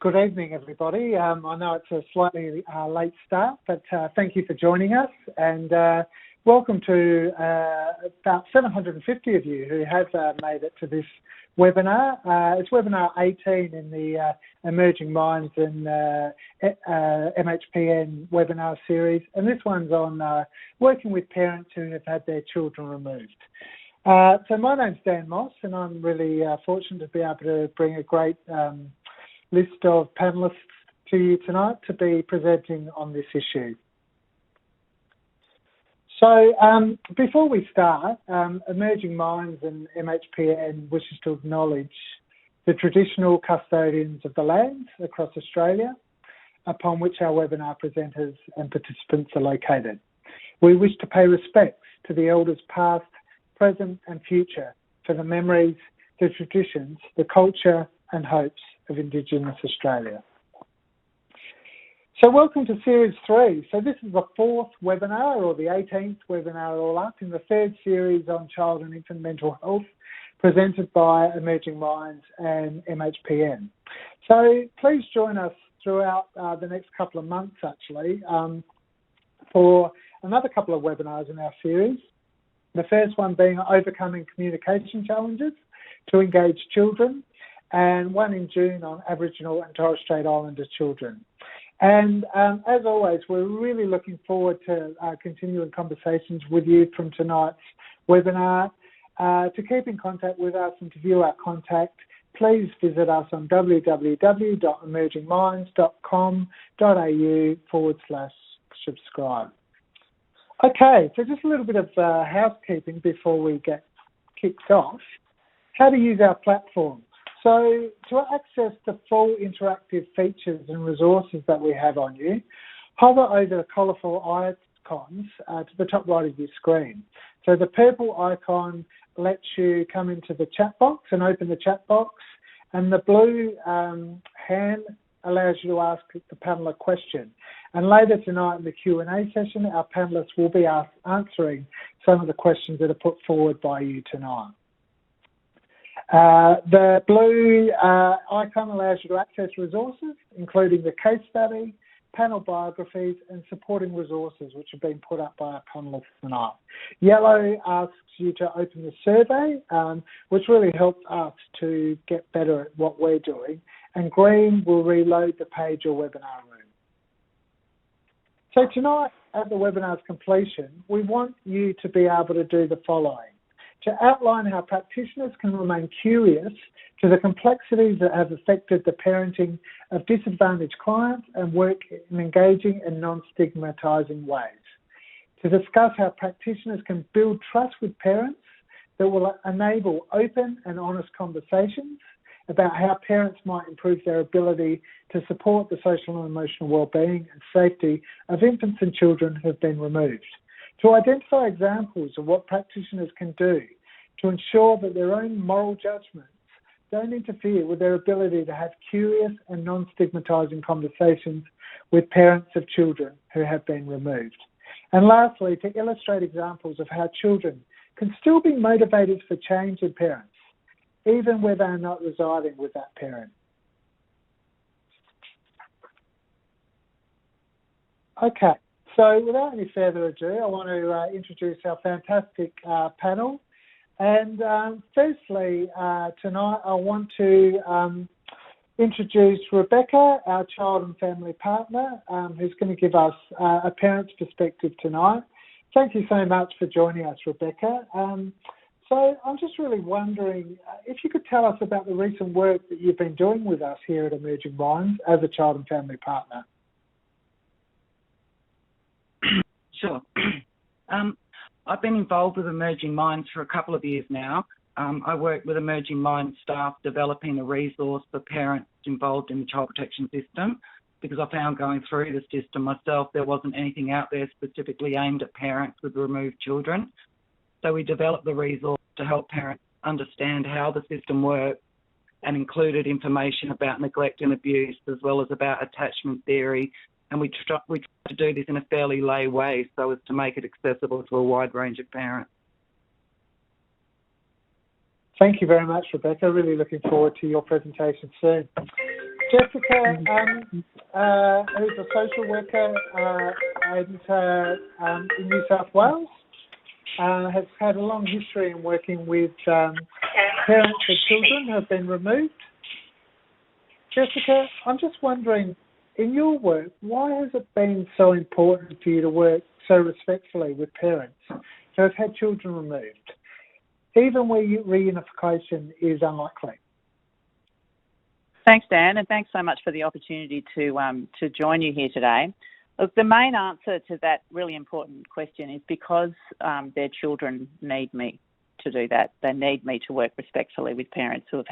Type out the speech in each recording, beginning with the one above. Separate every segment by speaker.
Speaker 1: Good evening, everybody. I know it's a slightly late start, but thank you for joining us, and welcome to about 750 of you who have made it to this webinar. It's webinar 18 in the Emerging Minds and MHPN webinar series, and this one's on working with parents who have had their children removed. So my name's Dan Moss, and I'm really fortunate to be able to bring a great list of panellists to you tonight to be presenting on this issue. So before we start, Emerging Minds and MHPN wishes to acknowledge the traditional custodians of the lands across Australia upon which our webinar presenters and participants are located. We wish to pay respects to the elders past, present and future for the memories, the traditions, the culture and hopes of Indigenous Australia. So welcome to Series 3. So this is the 4th webinar, or the 18th webinar all up, in the 3rd series on child and infant mental health, presented by Emerging Minds and MHPN. So please join us throughout the next couple of months, actually, for another couple of webinars in our series. The first one being Overcoming Communication Challenges to Engage Children, and one in June on Aboriginal and Torres Strait Islander children. And as always, we're really looking forward to continuing conversations with you from tonight's webinar. To keep in contact with us and to view our contact, please visit us on www.emergingminds.com.au/subscribe. Okay, so just a little bit of housekeeping before we get kicked off. How to use our platform. So to access the full interactive features and resources that we have on you, hover over the colourful icons to the top right of your screen. So the purple icon lets you come into the chat box and open the chat box, and the blue hand allows you to ask the panel a question. And later tonight in the Q&A session, our panellists will be answering some of the questions that are put forward by you tonight. The blue icon allows you to access resources, including the case study, panel biographies, and supporting resources which have been put up by our panellists tonight. Yellow asks you to open the survey, which really helps us to get better at what we're doing, and green will reload the page or webinar room. So tonight, at the webinar's completion, we want you to be able to do the following: to outline how practitioners can remain curious to the complexities that have affected the parenting of disadvantaged clients and work in engaging and non-stigmatising ways. To discuss how practitioners can build trust with parents that will enable open and honest conversations about how parents might improve their ability to support the social and emotional well-being and safety of infants and children who have been removed. To identify examples of what practitioners can do to ensure that their own moral judgments don't interfere with their ability to have curious and non-stigmatising conversations with parents of children who have been removed. And lastly, to illustrate examples of how children can still be motivated for change in parents, even where they are not residing with that parent. Okay. So without any further ado, I want to introduce our fantastic panel. And firstly, tonight I want to introduce Rebecca, our child and family partner, who's going to give us a parent's perspective tonight. Thank you so much for joining us, Rebecca. So I'm just really wondering if you could tell us about the recent work that you've been doing with us here at Emerging Minds as a child and family partner.
Speaker 2: Sure. I've been involved with Emerging Minds for a couple of years now. I work with Emerging Minds staff developing a resource for parents involved in the child protection system, because I found going through the system myself there wasn't anything out there specifically aimed at parents with removed children. So we developed the resource to help parents understand how the system works, and included information about neglect and abuse, as well as about attachment theory. And we try to do this in a fairly lay way so as to make it accessible to a wide range of parents.
Speaker 1: Thank you very much, Rebecca. Really looking forward to your presentation soon. Jessica, who's a social worker in New South Wales, has had a long history in working with parents of children who have been removed. Jessica, I'm just wondering, in your work, why has it been so important for you to work so respectfully with parents who have had children removed, even where reunification is unlikely?
Speaker 3: Thanks, Dan, and thanks so much for the opportunity to join you here today. Look, the main answer to that really important question is because their children need me to do that. They need me to work respectfully with parents who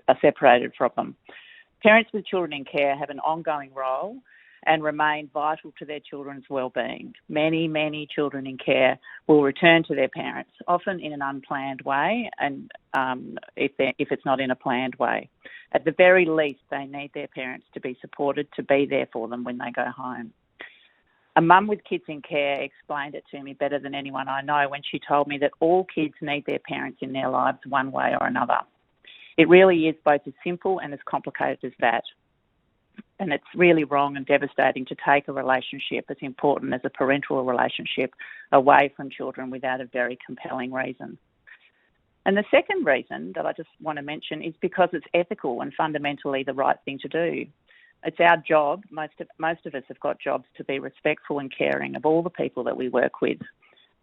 Speaker 3: are separated from them. Parents with children in care have an ongoing role and remain vital to their children's well-being. Many, many children in care will return to their parents, often in an unplanned way, and if it's not in a planned way. At the very least, they need their parents to be supported, to be there for them when they go home. A mum with kids in care explained it to me better than anyone I know when she told me that all kids need their parents in their lives one way or another. It really is both as simple and as complicated as that. And it's really wrong and devastating to take a relationship as important as a parental relationship away from children without a very compelling reason. And the second reason that I just want to mention is because it's ethical and fundamentally the right thing to do. It's our job, most of us have got jobs, to be respectful and caring of all the people that we work with.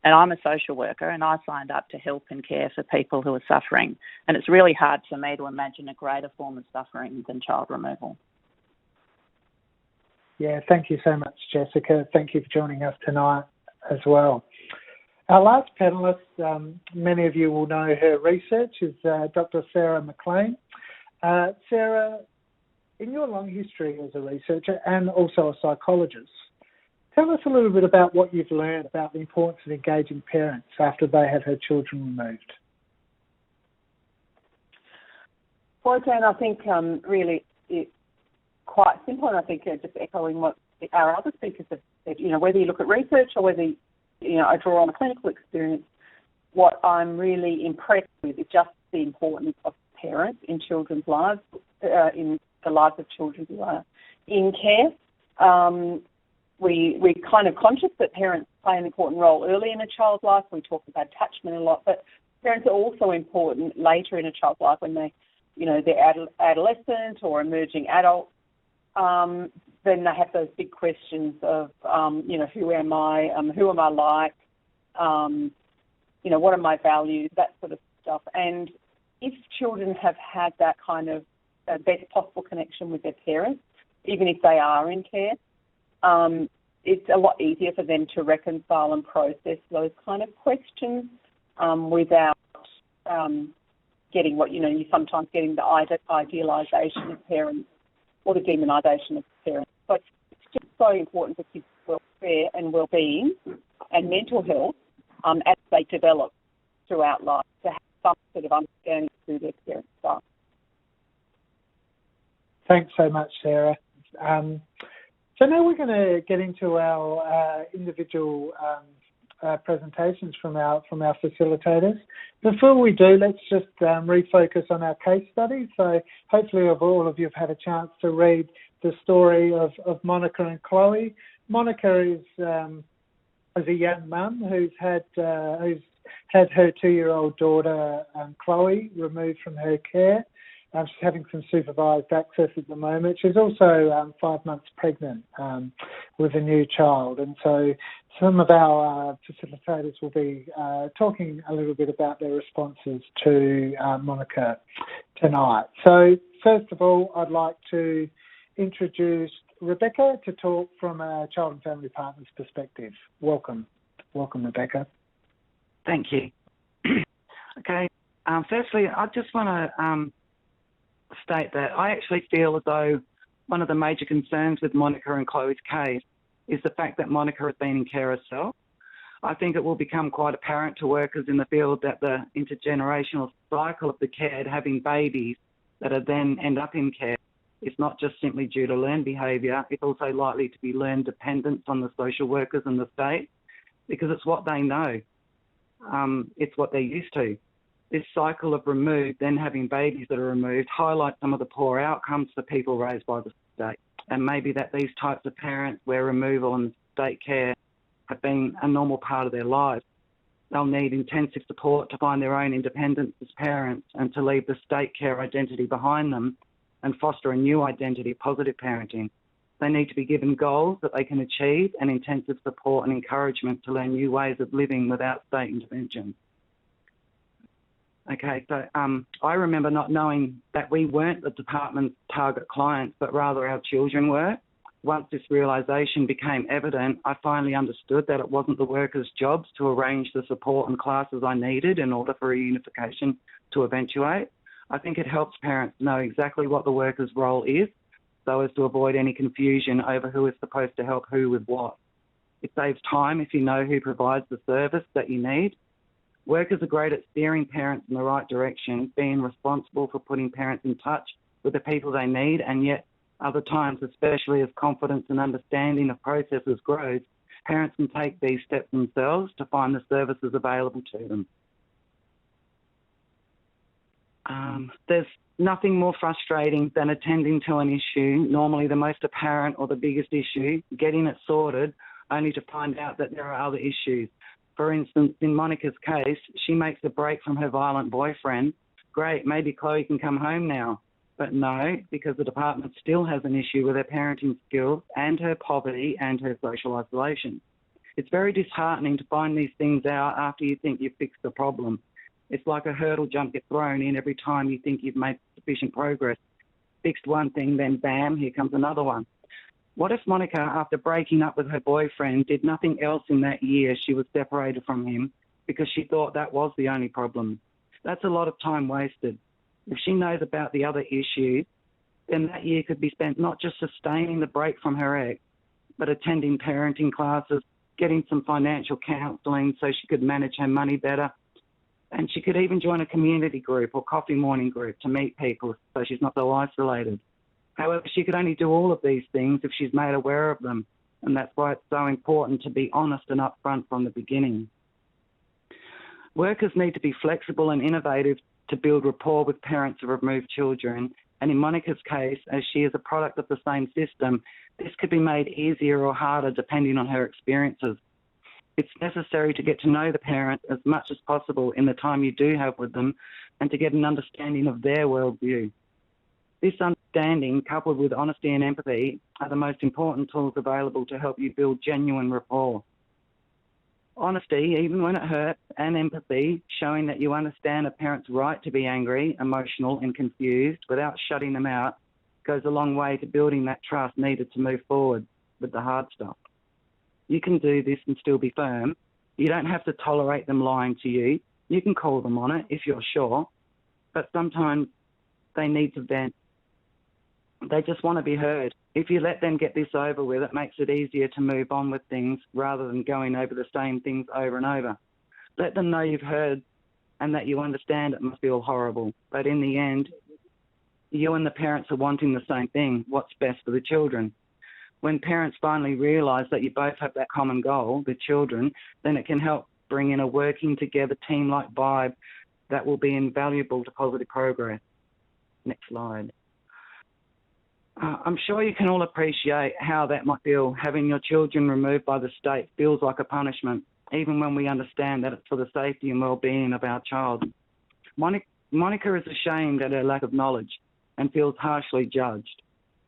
Speaker 3: And I'm a social worker and I signed up to help and care for people who are suffering. And it's really hard for me to imagine a greater form of suffering than child removal.
Speaker 1: Yeah, thank you so much, Jessica. Thank you for joining us tonight as well. Our last panellist, many of you will know her research, is Dr. Sara McLean. Sara, in your long history as a researcher and also a psychologist, tell us a little bit about what you've learned about the importance of engaging parents after they have had children removed.
Speaker 4: Well, Dan, I think really it's quite simple, and I think just echoing what our other speakers have said, whether you look at research or whether, I draw on a clinical experience, what I'm really impressed with is just the importance of parents in children's lives, in the lives of children who are in care. We're kind of conscious that parents play an important role early in a child's life. We talk about attachment a lot, but parents are also important later in a child's life when they're adolescent or emerging adult. Then they have those big questions of, who am I? Who am I like? What are my values? That sort of stuff. And if children have had that kind of best possible connection with their parents, even if they are in care, it's a lot easier for them to reconcile and process those kind of questions without getting what, you sometimes getting the idealisation of parents or the demonisation of parents. So it's just so important for kids' welfare and well-being and mental health as they develop throughout life to have some sort of understanding through their parents' life.
Speaker 1: Thanks so much, Sara. So now we're going to get into our individual presentations from our facilitators. Before we do, let's just refocus on our case study. So hopefully all of you have had a chance to read the story of Monica and Chloe. Monica is a young mum who's had her 2-year-old daughter Chloe removed from her care. She's having some supervised access at the moment. She's also 5 months pregnant with a new child. And so some of our facilitators will be talking a little bit about their responses to Monica tonight. So first of all, I'd like to introduce Rebecca to talk from a child and family partner's perspective. Welcome, Rebecca.
Speaker 2: Thank you. Okay, firstly, I just want to state that I actually feel as though one of the major concerns with Monica and Chloe's case is the fact that Monica has been in care herself. I think it will become quite apparent to workers in the field that the intergenerational cycle of the cared having babies that are then end up in care is not just simply due to learned behaviour, it's also likely to be learned dependence on the social workers and the state, because it's what they know. It's what they're used to. This cycle of removed, then having babies that are removed, highlights some of the poor outcomes for people raised by the state. And maybe that these types of parents where removal and state care have been a normal part of their lives, they'll need intensive support to find their own independence as parents and to leave the state care identity behind them and foster a new identity, positive parenting. They need to be given goals that they can achieve and intensive support and encouragement to learn new ways of living without state intervention. Okay, so I remember not knowing that we weren't the department's target clients, but rather our children were. Once this realisation became evident, I finally understood that it wasn't the workers' jobs to arrange the support and classes I needed in order for reunification to eventuate. I think it helps parents know exactly what the worker's role is so as to avoid any confusion over who is supposed to help who with what. It saves time if you know who provides the service that you need. Workers are great at steering parents in the right direction, being responsible for putting parents in touch with the people they need, and yet other times, especially as confidence and understanding of processes grows, parents can take these steps themselves to find the services available to them. There's nothing more frustrating than attending to an issue, normally the most apparent or the biggest issue, getting it sorted, only to find out that there are other issues. For instance, in Monica's case, she makes a break from her violent boyfriend. Great, maybe Chloe can come home now. But no, because the department still has an issue with her parenting skills and her poverty and her social isolation. It's very disheartening to find these things out after you think you've fixed the problem. It's like a hurdle jump gets thrown in every time you think you've made sufficient progress. Fixed one thing, then bam, here comes another one. What if Monica, after breaking up with her boyfriend, did nothing else in that year she was separated from him because she thought that was the only problem? That's a lot of time wasted. If she knows about the other issues, then that year could be spent not just sustaining the break from her ex, but attending parenting classes, getting some financial counselling so she could manage her money better. And she could even join a community group or coffee morning group to meet people so she's not so isolated. However, she could only do all of these things if she's made aware of them, and that's why it's so important to be honest and upfront from the beginning. Workers need to be flexible and innovative to build rapport with parents of removed children, and in Monica's case, as she is a product of the same system, this could be made easier or harder depending on her experiences. It's necessary to get to know the parent as much as possible in the time you do have with them and to get an understanding of their worldview. This understanding, coupled with honesty and empathy, are the most important tools available to help you build genuine rapport. Honesty, even when it hurts, and empathy, showing that you understand a parent's right to be angry, emotional and confused without shutting them out, goes a long way to building that trust needed to move forward with the hard stuff. You can do this and still be firm. You don't have to tolerate them lying to you. You can call them on it if you're sure, but sometimes they need to vent. They just want to be heard. If you let them get this over with, it makes it easier to move on with things rather than going over the same things over and over. Let them know you've heard and that you understand it must feel horrible, but in the end, you and the parents are wanting the same thing, what's best for the children. When parents finally realise that you both have that common goal, the children, then it can help bring in a working together team-like vibe that will be invaluable to positive progress. Next slide. I'm sure you can all appreciate how that might feel. Having your children removed by the state feels like a punishment, even when we understand that it's for the safety and well-being of our child. Monica is ashamed at her lack of knowledge and feels harshly judged.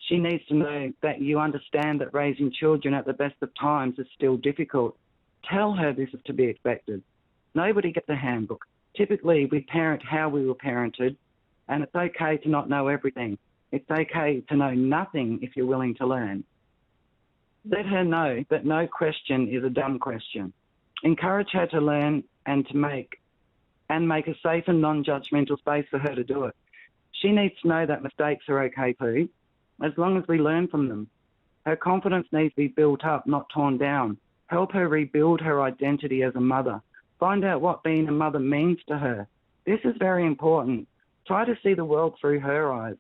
Speaker 2: She needs to know that you understand that raising children at the best of times is still difficult. Tell her this is to be expected. Nobody gets a handbook. Typically, we parent how we were parented, and it's okay to not know everything. It's okay to know nothing if you're willing to learn. Let her know that no question is a dumb question. Encourage her to learn and to make a safe and non-judgmental space for her to do it. She needs to know that mistakes are okay too, as long as we learn from them. Her confidence needs to be built up, not torn down. Help her rebuild her identity as a mother. Find out what being a mother means to her. This is very important. Try to see the world through her eyes.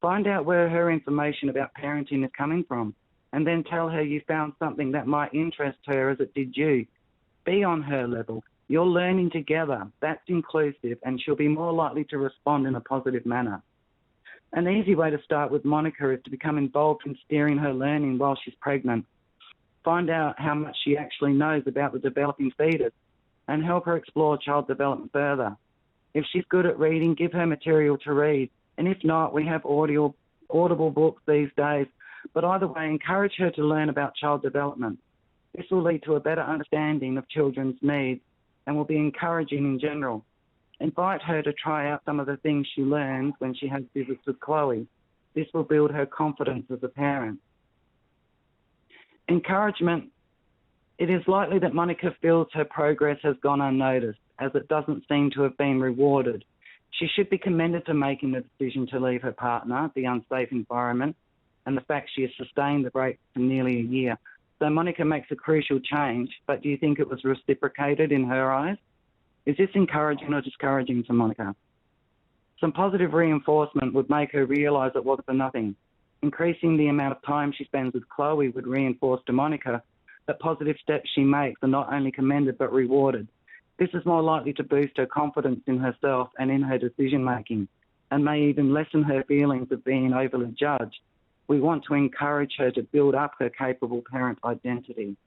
Speaker 2: Find out where her information about parenting is coming from, and then tell her you found something that might interest her as it did you. Be on her level. You're learning together. That's inclusive, and she'll be more likely to respond in a positive manner. An easy way to start with Monica is to become involved in steering her learning while she's pregnant. Find out how much she actually knows about the developing fetus and help her explore child development further. If she's good at reading, give her material to read. And if not, we have audible books these days. But either way, encourage her to learn about child development. This will lead to a better understanding of children's needs and will be encouraging in general. Invite her to try out some of the things she learns when she has visits with Chloe. This will build her confidence as a parent. Encouragement. It is likely that Monica feels her progress has gone unnoticed, as it doesn't seem to have been rewarded. She should be commended for making the decision to leave her partner, the unsafe environment, and the fact she has sustained the break for nearly a year. So Monica makes a crucial change, but do you think it was reciprocated in her eyes? Is this encouraging or discouraging to Monica? Some positive reinforcement would make her realise it wasn't for nothing. Increasing the amount of time she spends with Chloe would reinforce to Monica that positive steps she makes are not only commended but rewarded. This is more likely to boost her confidence in herself and in her decision-making, and may even lessen her feelings of being overly judged. We want to encourage her to build up her capable parent identity.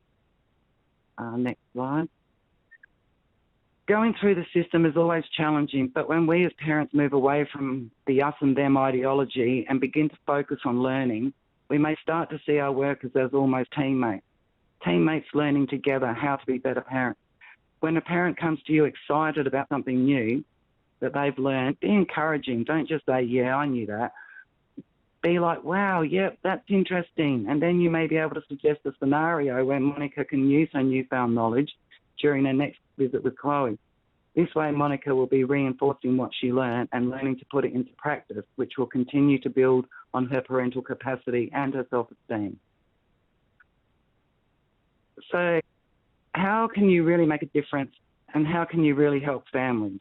Speaker 2: Next slide. Going through the system is always challenging, but when we as parents move away from the us and them ideology and begin to focus on learning, we may start to see our workers as almost teammates. Teammates learning together how to be better parents. When a parent comes to you excited about something new that they've learned, be encouraging. Don't just say, yeah, I knew that. Be like, wow, yep, that's interesting. And then you may be able to suggest a scenario where Monica can use her newfound knowledge during her next visit with Chloe. This way, Monica will be reinforcing what she learned and learning to put it into practice, which will continue to build on her parental capacity and her self-esteem. So how can you really make a difference, and how can you really help families?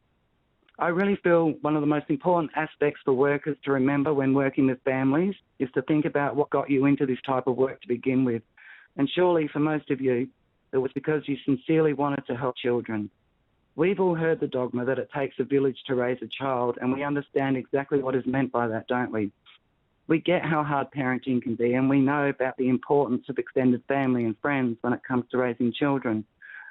Speaker 2: I really feel one of the most important aspects for workers to remember when working with families is to think about what got you into this type of work to begin with. And surely for most of you, it was because you sincerely wanted to help children. We've all heard the dogma that it takes a village to raise a child, and we understand exactly what is meant by that, don't we? We get how hard parenting can be, and we know about the importance of extended family and friends when it comes to raising children.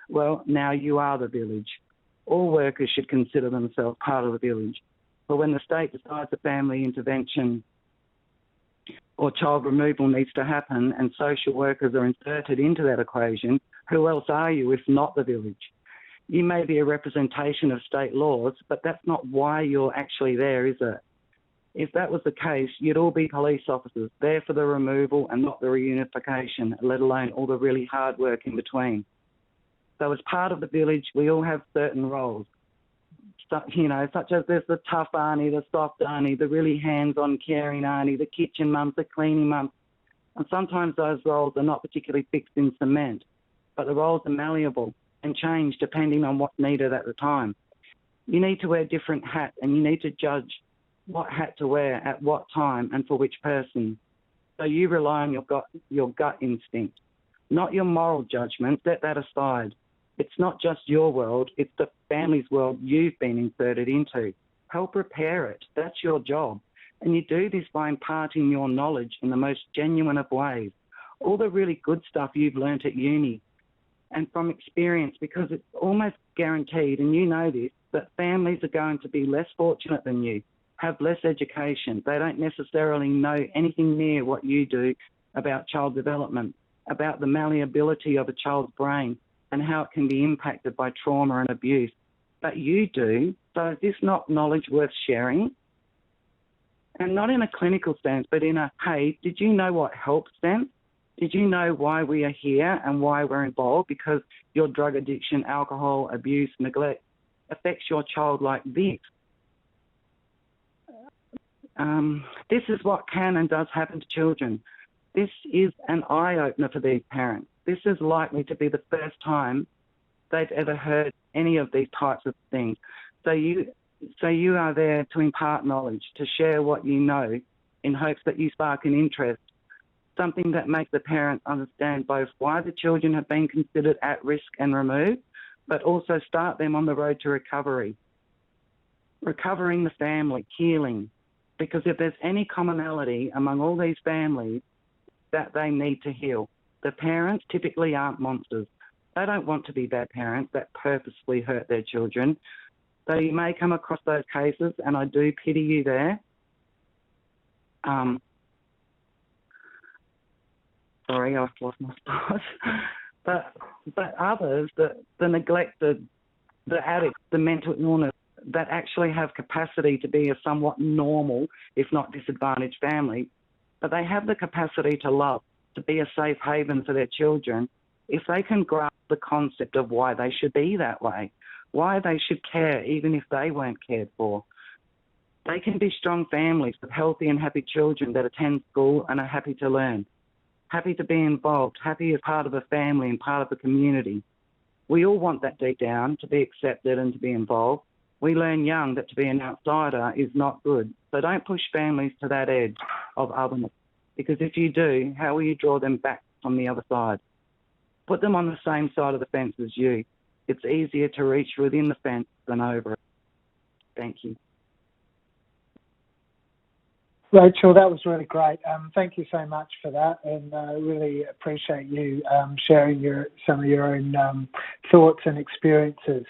Speaker 2: Well, now you are the village. All workers should consider themselves part of the village. But when the state decides a family intervention or child removal needs to happen and social workers are inserted into that equation, who else are you if not the village? You may be a representation of state laws, but that's not why you're actually there, is it? If that was the case, you'd all be police officers, there for the removal and not the reunification, let alone all the really hard work in between. So as part of the village, we all have certain roles, such as there's the tough auntie, the soft auntie, the really hands-on caring auntie, the kitchen mums, the cleaning mums. And sometimes those roles are not particularly fixed in cement, but the roles are malleable and change depending on what's needed at the time. You need to wear different hats, and you need to judge what hat to wear at what time and for which person. So you rely on your gut instinct, not your moral judgment. Set that aside. It's not just your world, it's the family's world you've been inserted into. Help repair it. That's your job. And you do this by imparting your knowledge in the most genuine of ways. All the really good stuff you've learnt at uni and from experience, because it's almost guaranteed, and you know this, that families are going to be less fortunate than you, have less education. They don't necessarily know anything near what you do about child development, about the malleability of a child's brain and how it can be impacted by trauma and abuse. But you do. So is this not knowledge worth sharing? And not in a clinical sense, but in a, hey, did you know what help sense? Did you know why we are here and why we're involved? Because your drug addiction, alcohol, abuse, neglect affects your child like this. This is what can and does happen to children. This is an eye-opener for these parents. This is likely to be the first time they've ever heard any of these types of things. So you are there to impart knowledge, to share what you know in hopes that you spark an interest, something that makes the parents understand both why the children have been considered at risk and removed, but also start them on the road to recovery. Recovering the family, healing. Because if there's any commonality among all these families, that they need to heal. The parents typically aren't monsters. They don't want to be bad parents that purposely hurt their children. So you may come across those cases, and I do pity you there. Sorry, I've lost my spot. But others, the neglected, the addicts, the mental illness, that actually have capacity to be a somewhat normal, if not disadvantaged family, but they have the capacity to love, to be a safe haven for their children, if they can grasp the concept of why they should be that way, why they should care even if they weren't cared for. They can be strong families with healthy and happy children that attend school and are happy to learn, happy to be involved, happy as part of a family and part of a community. We all want that deep down, to be accepted and to be involved. We learn young that to be an outsider is not good. So don't push families to that edge of otherness, because if you do, how will you draw them back on the other side? Put them on the same side of the fence as you. It's easier to reach within the fence than over it. Thank you.
Speaker 1: Rachel, that was really great. Thank you so much for that, and really appreciate you sharing some of your own thoughts and experiences.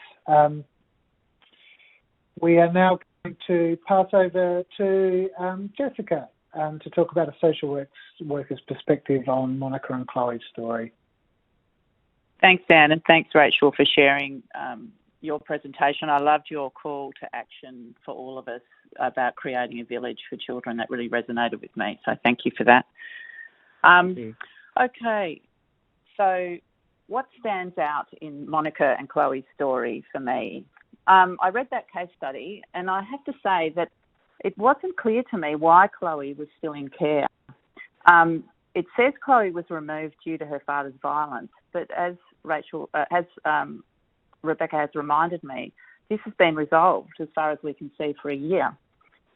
Speaker 1: We are now going to pass over to Jessica to talk about a social worker's perspective on Monica and Chloe's story.
Speaker 3: Thanks, Dan, and thanks, Rachel, for sharing your presentation. I loved your call to action for all of us about creating a village for children. That really resonated with me, so thank you for that. Okay, so what stands out in Monica and Chloe's story for me? I read that case study, and I have to say that it wasn't clear to me why Chloe was still in care. It says Chloe was removed due to her father's violence, but as Rebecca has reminded me, this has been resolved as far as we can see for a year.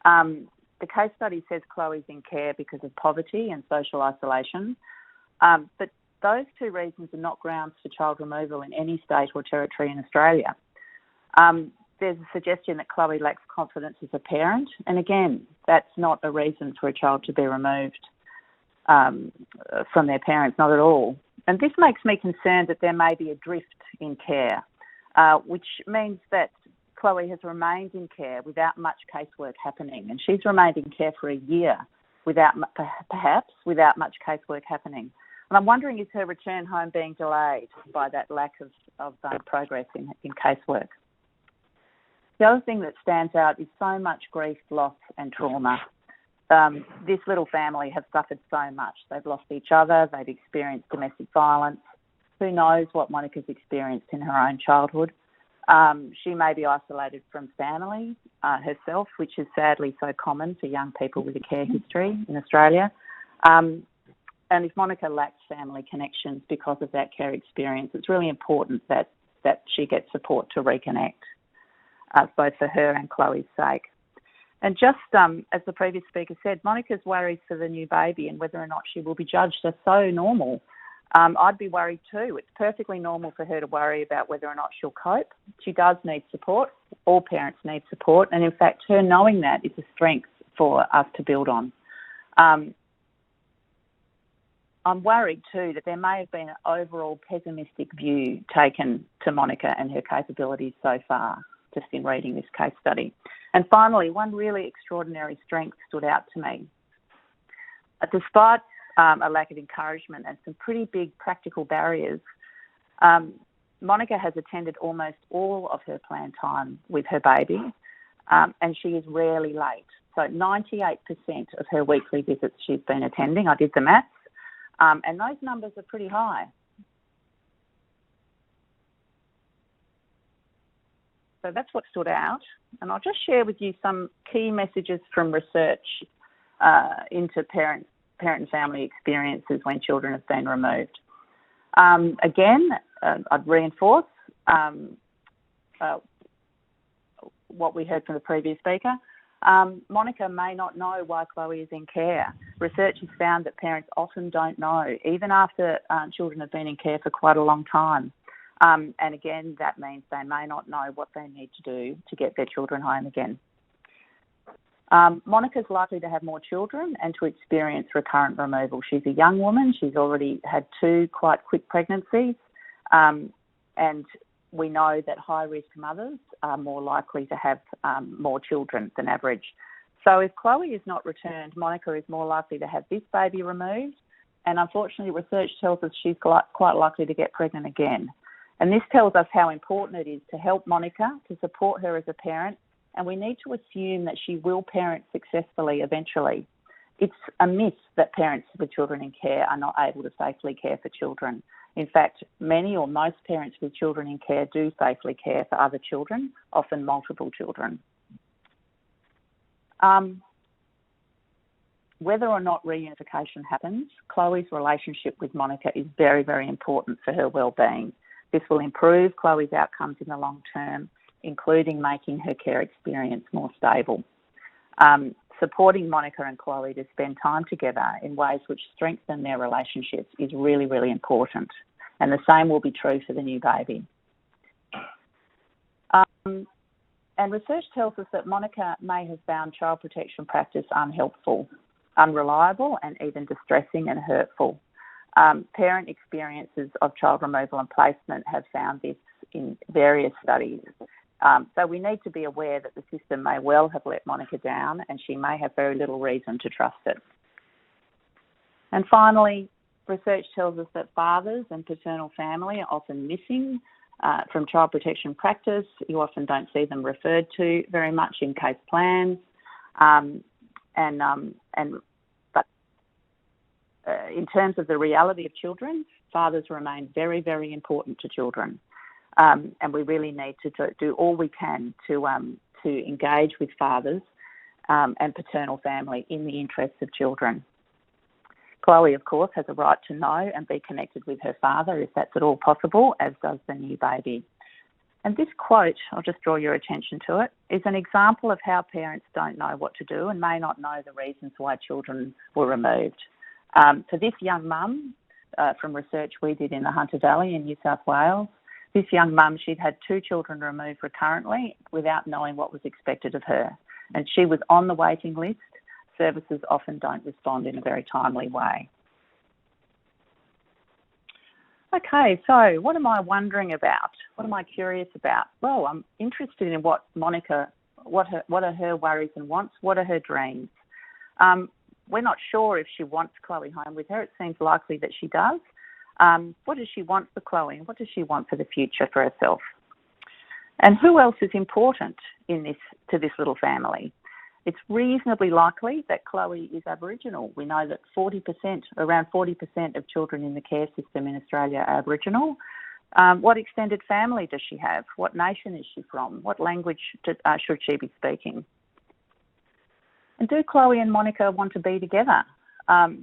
Speaker 3: The case study says Chloe's in care because of poverty and social isolation, but those two reasons are not grounds for child removal in any state or territory in Australia. There's a suggestion that Chloe lacks confidence as a parent, and again, that's not a reason for a child to be removed from their parents, not at all. And this makes me concerned that there may be a drift in care, which means that Chloe has remained in care without much casework happening, and she's remained in care for a year perhaps without much casework happening. And I'm wondering, is her return home being delayed by that lack of progress in casework? The other thing that stands out is so much grief, loss and trauma. This little family have suffered so much. They've lost each other, they've experienced domestic violence. Who knows what Monica's experienced in her own childhood. She may be isolated from family herself, which is sadly so common for young people with a care history in Australia. And if Monica lacks family connections because of that care experience, it's really important that she gets support to reconnect, both for her and Chloe's sake. And just as the previous speaker said, Monica's worries for the new baby and whether or not she will be judged are so normal. I'd be worried too. It's perfectly normal for her to worry about whether or not she'll cope. She does need support. All parents need support. And in fact, her knowing that is a strength for us to build on. I'm worried too that there may have been an overall pessimistic view taken to Monica and her capabilities so far, just in reading this case study. And finally, one really extraordinary strength stood out to me. Despite a lack of encouragement and some pretty big practical barriers, Monica has attended almost all of her planned time with her baby, and she is rarely late. So 98% of her weekly visits she's been attending. I did the maths, and those numbers are pretty high. So that's what stood out. And I'll just share with you some key messages from research into parent and family experiences when children have been removed. Again, I'd reinforce what we heard from the previous speaker. Monica may not know why Chloe is in care. Research has found that parents often don't know, even after children have been in care for quite a long time. And again, that means they may not know what they need to do to get their children home again. Monica's likely to have more children and to experience recurrent removal. She's a young woman. She's already had 2 quite quick pregnancies. And we know that high-risk mothers are more likely to have more children than average. So if Chloe is not returned, Monica is more likely to have this baby removed. And unfortunately, research tells us she's quite likely to get pregnant again. And this tells us how important it is to help Monica, to support her as a parent, and we need to assume that she will parent successfully eventually. It's a myth that parents with children in care are not able to safely care for children. In fact, many or most parents with children in care do safely care for other children, often multiple children. Whether or not reunification happens, Chloe's relationship with Monica is very, very important for her well-being. This will improve Chloe's outcomes in the long term, including making her care experience more stable. Supporting Monica and Chloe to spend time together in ways which strengthen their relationships is really, really important. And the same will be true for the new baby. And research tells us that Monica may have found child protection practice unhelpful, unreliable, and even distressing and hurtful. Parent experiences of child removal and placement have found this in various studies. So we need to be aware that the system may well have let Monica down and she may have very little reason to trust it. And finally, research tells us that fathers and paternal family are often missing from child protection practice. You often don't see them referred to very much in case plans. But in terms of the reality of children, fathers remain very, very important to children. And we really need to do all we can to engage with fathers and paternal family in the interests of children. Chloe, of course, has a right to know and be connected with her father if that's at all possible, as does the new baby. And this quote, I'll just draw your attention to it, is an example of how parents don't know what to do and may not know the reasons why children were removed. For this young mum, from research we did in the Hunter Valley in New South Wales, this young mum, she'd had 2 children removed recurrently without knowing what was expected of her. And she was on the waiting list. Services often don't respond in a very timely way. Okay, so what am I wondering about? What am I curious about? Well, I'm interested in what Monica, what are her worries and wants? What are her dreams? We're not sure if she wants Chloe home with her. It seems likely that she does. What does she want for Chloe and what does she want for the future for herself? And who else is important to this little family? It's reasonably likely that Chloe is Aboriginal. We know that around 40% of children in the care system in Australia are Aboriginal. What extended family does she have? What nation is she from? What language should she be speaking? And do Chloe and Monica want to be together?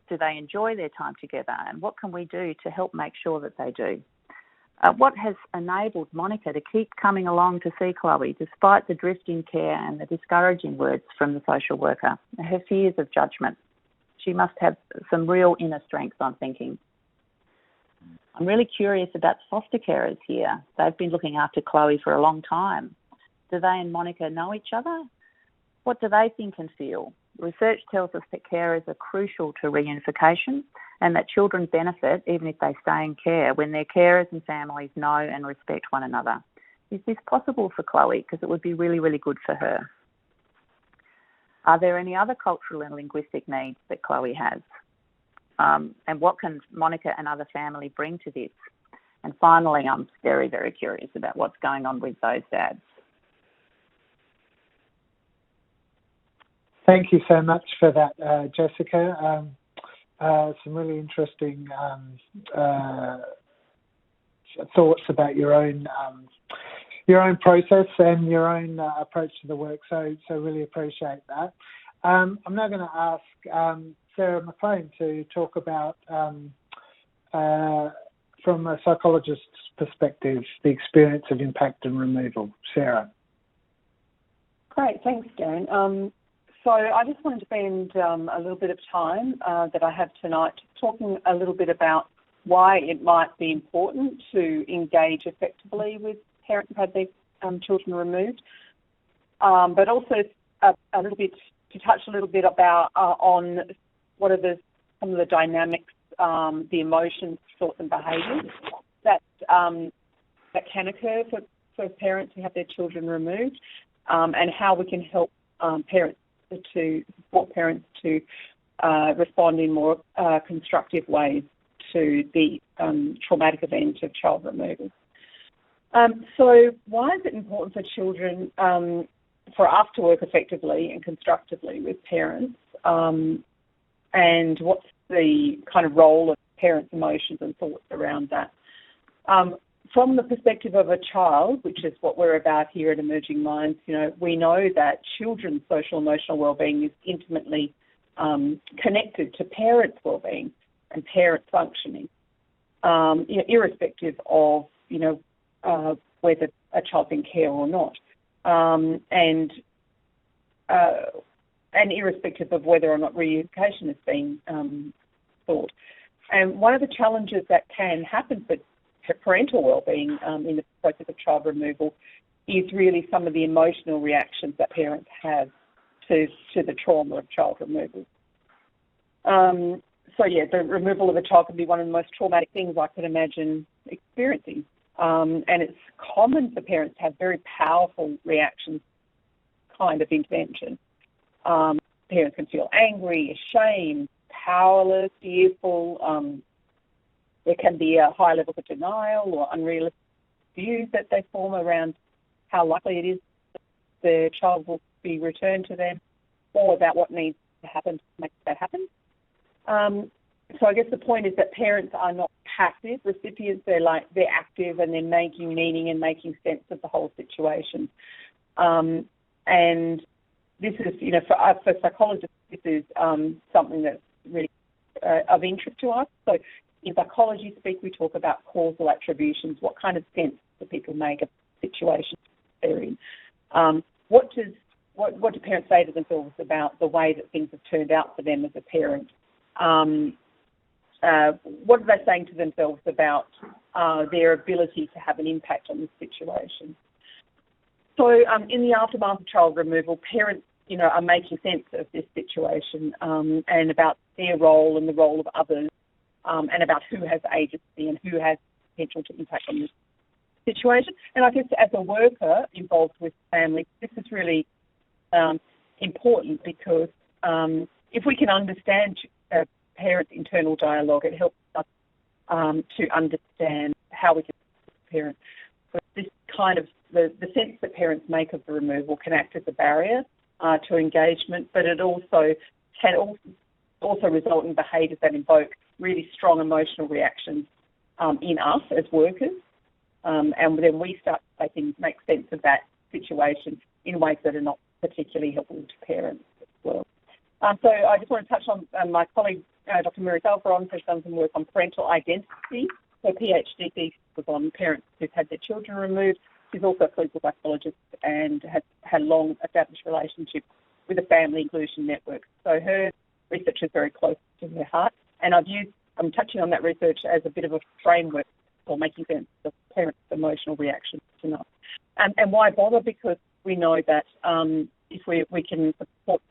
Speaker 3: Do they enjoy their time together? And what can we do to help make sure that they do? What has enabled Monica to keep coming along to see Chloe despite the drift in care and the discouraging words from the social worker, her fears of judgment? She must have some real inner strength, I'm thinking. I'm really curious about foster carers here. They've been looking after Chloe for a long time. Do they and Monica know each other? What do they think and feel? Research tells us that carers are crucial to reunification and that children benefit, even if they stay in care, when their carers and families know and respect one another. Is this possible for Chloe? Because it would be really, really good for her. Are there any other cultural and linguistic needs that Chloe has? And what can Monica and other family bring to this? And finally, I'm very, very curious about what's going on with those dads.
Speaker 1: Thank you so much for that, Jessica. Some really interesting thoughts about your own process and your own approach to the work. So really appreciate that. I'm now going to ask Sara McLean to talk about, from a psychologist's perspective, the experience of impact and removal. Sara.
Speaker 4: Great, thanks, Darren. So I just wanted to spend a little bit of time that I have tonight talking a little bit about why it might be important to engage effectively with parents who've had their children removed, but also a little bit to touch a little bit about on what are some of the dynamics, the emotions, thoughts, and behaviours that can occur for parents who have their children removed, and how we can help parents to support parents to respond in more constructive ways to the traumatic event of child removal. So why is it important for children, for us to work effectively and constructively with parents, and what's the kind of role of parents' emotions and thoughts around that? From the perspective of a child, which is what we're about here at Emerging Minds, we know that children's social emotional wellbeing is intimately connected to parents' wellbeing and parents' functioning, irrespective of whether a child's in care or not, and irrespective of whether or not reunification is being thought. And one of the challenges that can happen for parental wellbeing in the process of child removal is really some of the emotional reactions that parents have to the trauma of child removal. The removal of a child can be one of the most traumatic things I could imagine experiencing. And it's common for parents to have very powerful reactions, kind of intervention. Parents can feel angry, ashamed, powerless, fearful. There can be a high level of denial or unrealistic views that they form around how likely it is that the child will be returned to them, or about what needs to happen to make that happen. So I guess the point is that parents are not passive recipients. They're active, and they're making meaning and making sense of the whole situation. And this is, for psychologists, this is something that's really of interest to us. So in psychology speak, we talk about causal attributions. What kind of sense do people make of the situation they're in? What do parents say to themselves about the way that things have turned out for them as a parent? What are they saying to themselves about their ability to have an impact on this situation? So in the aftermath of child removal, parents, are making sense of this situation and about their role and the role of others, and about who has agency and who has potential to impact on this situation. And I guess as a worker involved with families, this is really important because if we can understand parents' internal dialogue, it helps us to understand how we can support parents. But this kind of, the sense that parents make of the removal can act as a barrier to engagement, but it also can also result in behaviours that invoke really strong emotional reactions in us as workers, and then we start to make sense of that situation in ways that are not particularly helpful to parents as well. So I just want to touch on my colleague, Dr. Mary Salveron, has done some work on parental identity. Her PhD thesis was on parents who've had their children removed. She's also a clinical psychologist and has had long established relationships with the family inclusion network. So her research is very close to her heart, and I'm touching on that research as a bit of a framework for making sense of parents' emotional reactions tonight. And why bother? Because we know that if we can support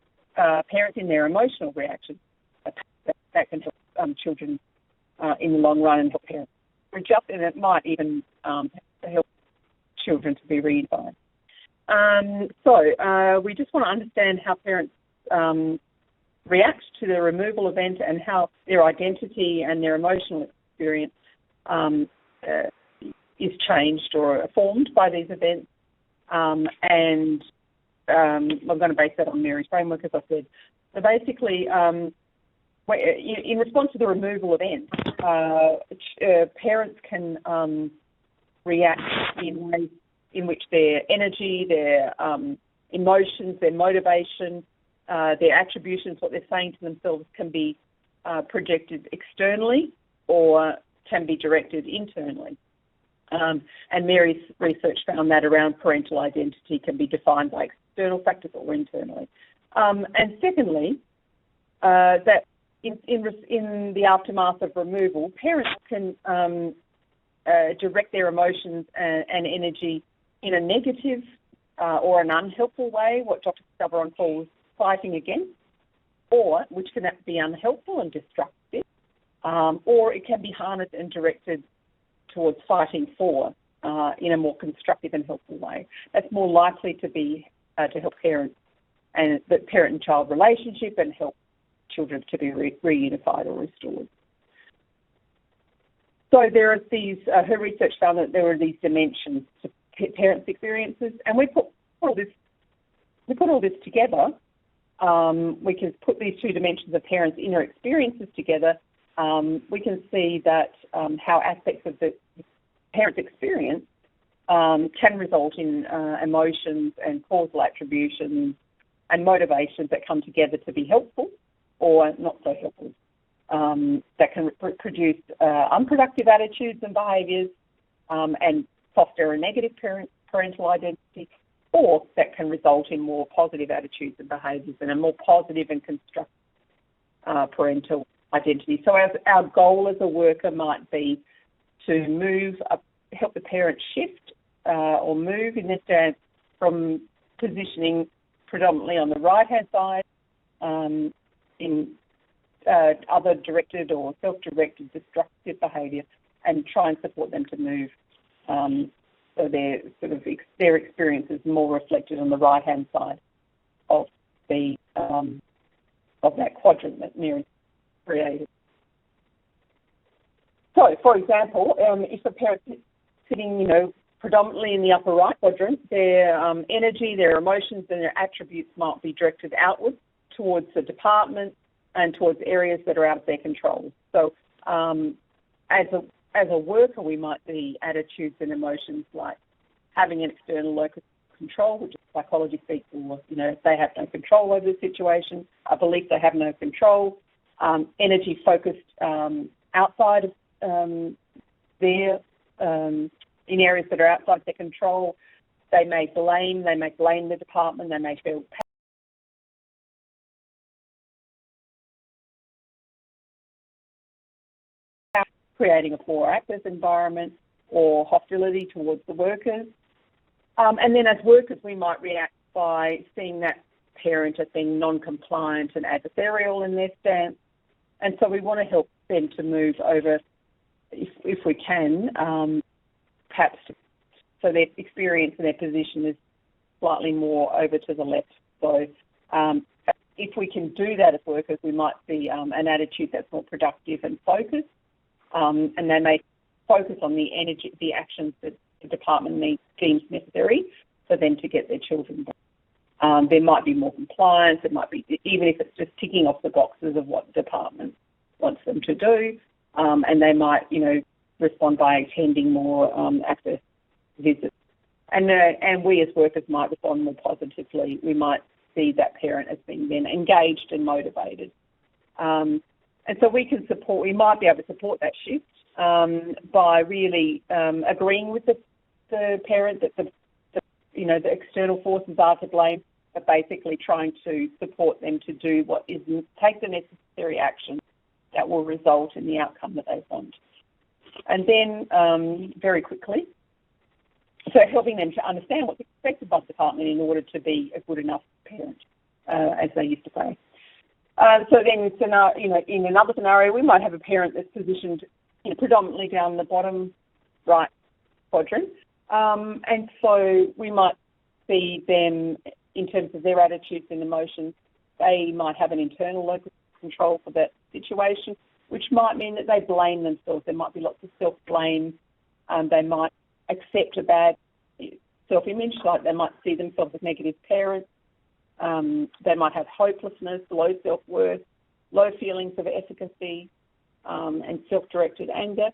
Speaker 4: parents in their emotional reactions, that can help children in the long run and help parents adjust, and it might even help children to be reunified. So we just want to understand how parents react to the removal event and how their identity and their emotional experience is changed or formed by these events. And I'm going to base that on Mary's framework, as I said. So basically, in response to the removal event, parents can react in ways in which their energy, their emotions, their motivation, their attributions, what they're saying to themselves, can be projected externally or can be directed internally. And Mary's research found that around parental identity can be defined by external factors or internally. And secondly, that in the aftermath of removal, parents can direct their emotions and energy in a negative or an unhelpful way, what Dr. Scubberon calls fighting against, or which can be unhelpful and destructive, or it can be harnessed and directed towards fighting for in a more constructive and helpful way. That's more likely to be to help parents and the parent and child relationship and help children to be reunified or restored. So there are these, her research found that there are these dimensions to parents' experiences, and we put all this together. We can put these two dimensions of parents' inner experiences together. We can see that how aspects of the parent's experience can result in emotions and causal attributions and motivations that come together to be helpful or not so helpful. That can produce unproductive attitudes and behaviours and foster a negative parental identity, or that can result in more positive attitudes and behaviours and a more positive and constructive parental identity. So our goal as a worker might be to help the parent shift or move in this dance from positioning predominantly on the right-hand side in other directed or self-directed destructive behaviour, and try and support them to move so their experience is more reflected on the right-hand side of the of that quadrant that Mary created. So, for example, if a parent's sitting, predominantly in the upper right quadrant, their energy, their emotions, and their attributes might be directed outwards towards the department and towards areas that are out of their control. So, as a worker, we might see attitudes and emotions like having an external locus of control, which is psychology speak for, they have no control over the situation, a belief they have no control, energy focused outside of in areas that are outside their control. They may blame the department, they may feel creating a poor actors environment or hostility towards the workers. And then as workers, we might react by seeing that parent as being non-compliant and adversarial in their stance. And so we want to help them to move over, if we can, perhaps so their experience and their position is slightly more over to the left. So if we can do that as workers, we might see an attitude that's more productive and focused. And they may focus on the energy, the actions that the department deems necessary for them to get their children back. There might be more compliance. It might be, even if it's just ticking off the boxes of what the department wants them to do, and they might, respond by attending more access visits. And we as workers might respond more positively. We might see that parent as being then engaged and motivated. And so we might be able to support that shift by really agreeing with the parent that the external forces are to blame, but basically trying to support them to do take the necessary action that will result in the outcome that they want. And then very quickly, so helping them to understand what's expected by the department in order to be a good enough parent, as they used to say. So then, in another scenario, we might have a parent that's positioned predominantly down the bottom right quadrant. And so we might see them, in terms of their attitudes and emotions, they might have an internal locus of control for that situation, which might mean that they blame themselves. There might be lots of self-blame. They might accept a bad self-image, like they might see themselves as negative parents. They might have hopelessness, low self-worth, low feelings of efficacy, and self-directed anger.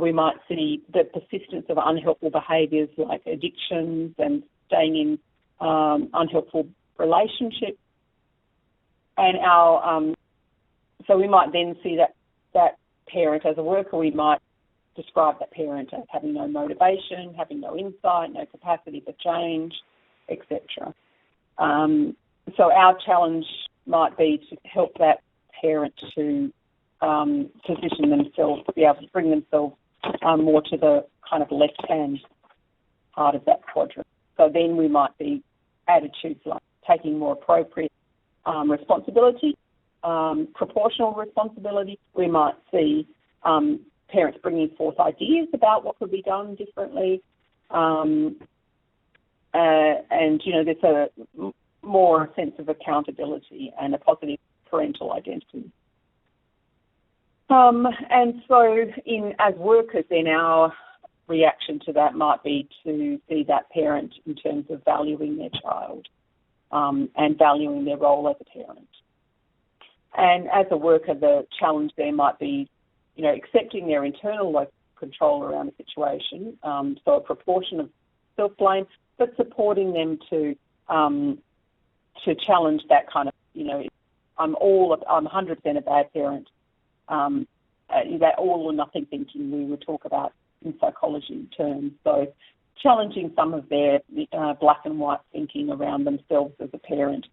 Speaker 4: We might see the persistence of unhelpful behaviours like addictions and staying in unhelpful relationships. And so we might then see that parent as a worker. We might describe that parent as having no motivation, having no insight, no capacity for change, etc. So our challenge might be to help that parent to position themselves, to be able to bring themselves more to the kind of left-hand part of that quadrant. So then we might be attitudes like taking more appropriate responsibility, proportional responsibility. We might see parents bringing forth ideas about what could be done differently. And, there's a more sense of accountability and a positive parental identity. And so as workers, then our reaction to that might be to see that parent in terms of valuing their child and valuing their role as a parent. And as a worker, the challenge there might be, accepting their internal local control around the situation, so a proportion of self-blame, but supporting them to challenge that kind of, I'm 100% a bad parent. That all or nothing thinking we would talk about in psychology terms. So challenging some of their black and white thinking around themselves as a parent,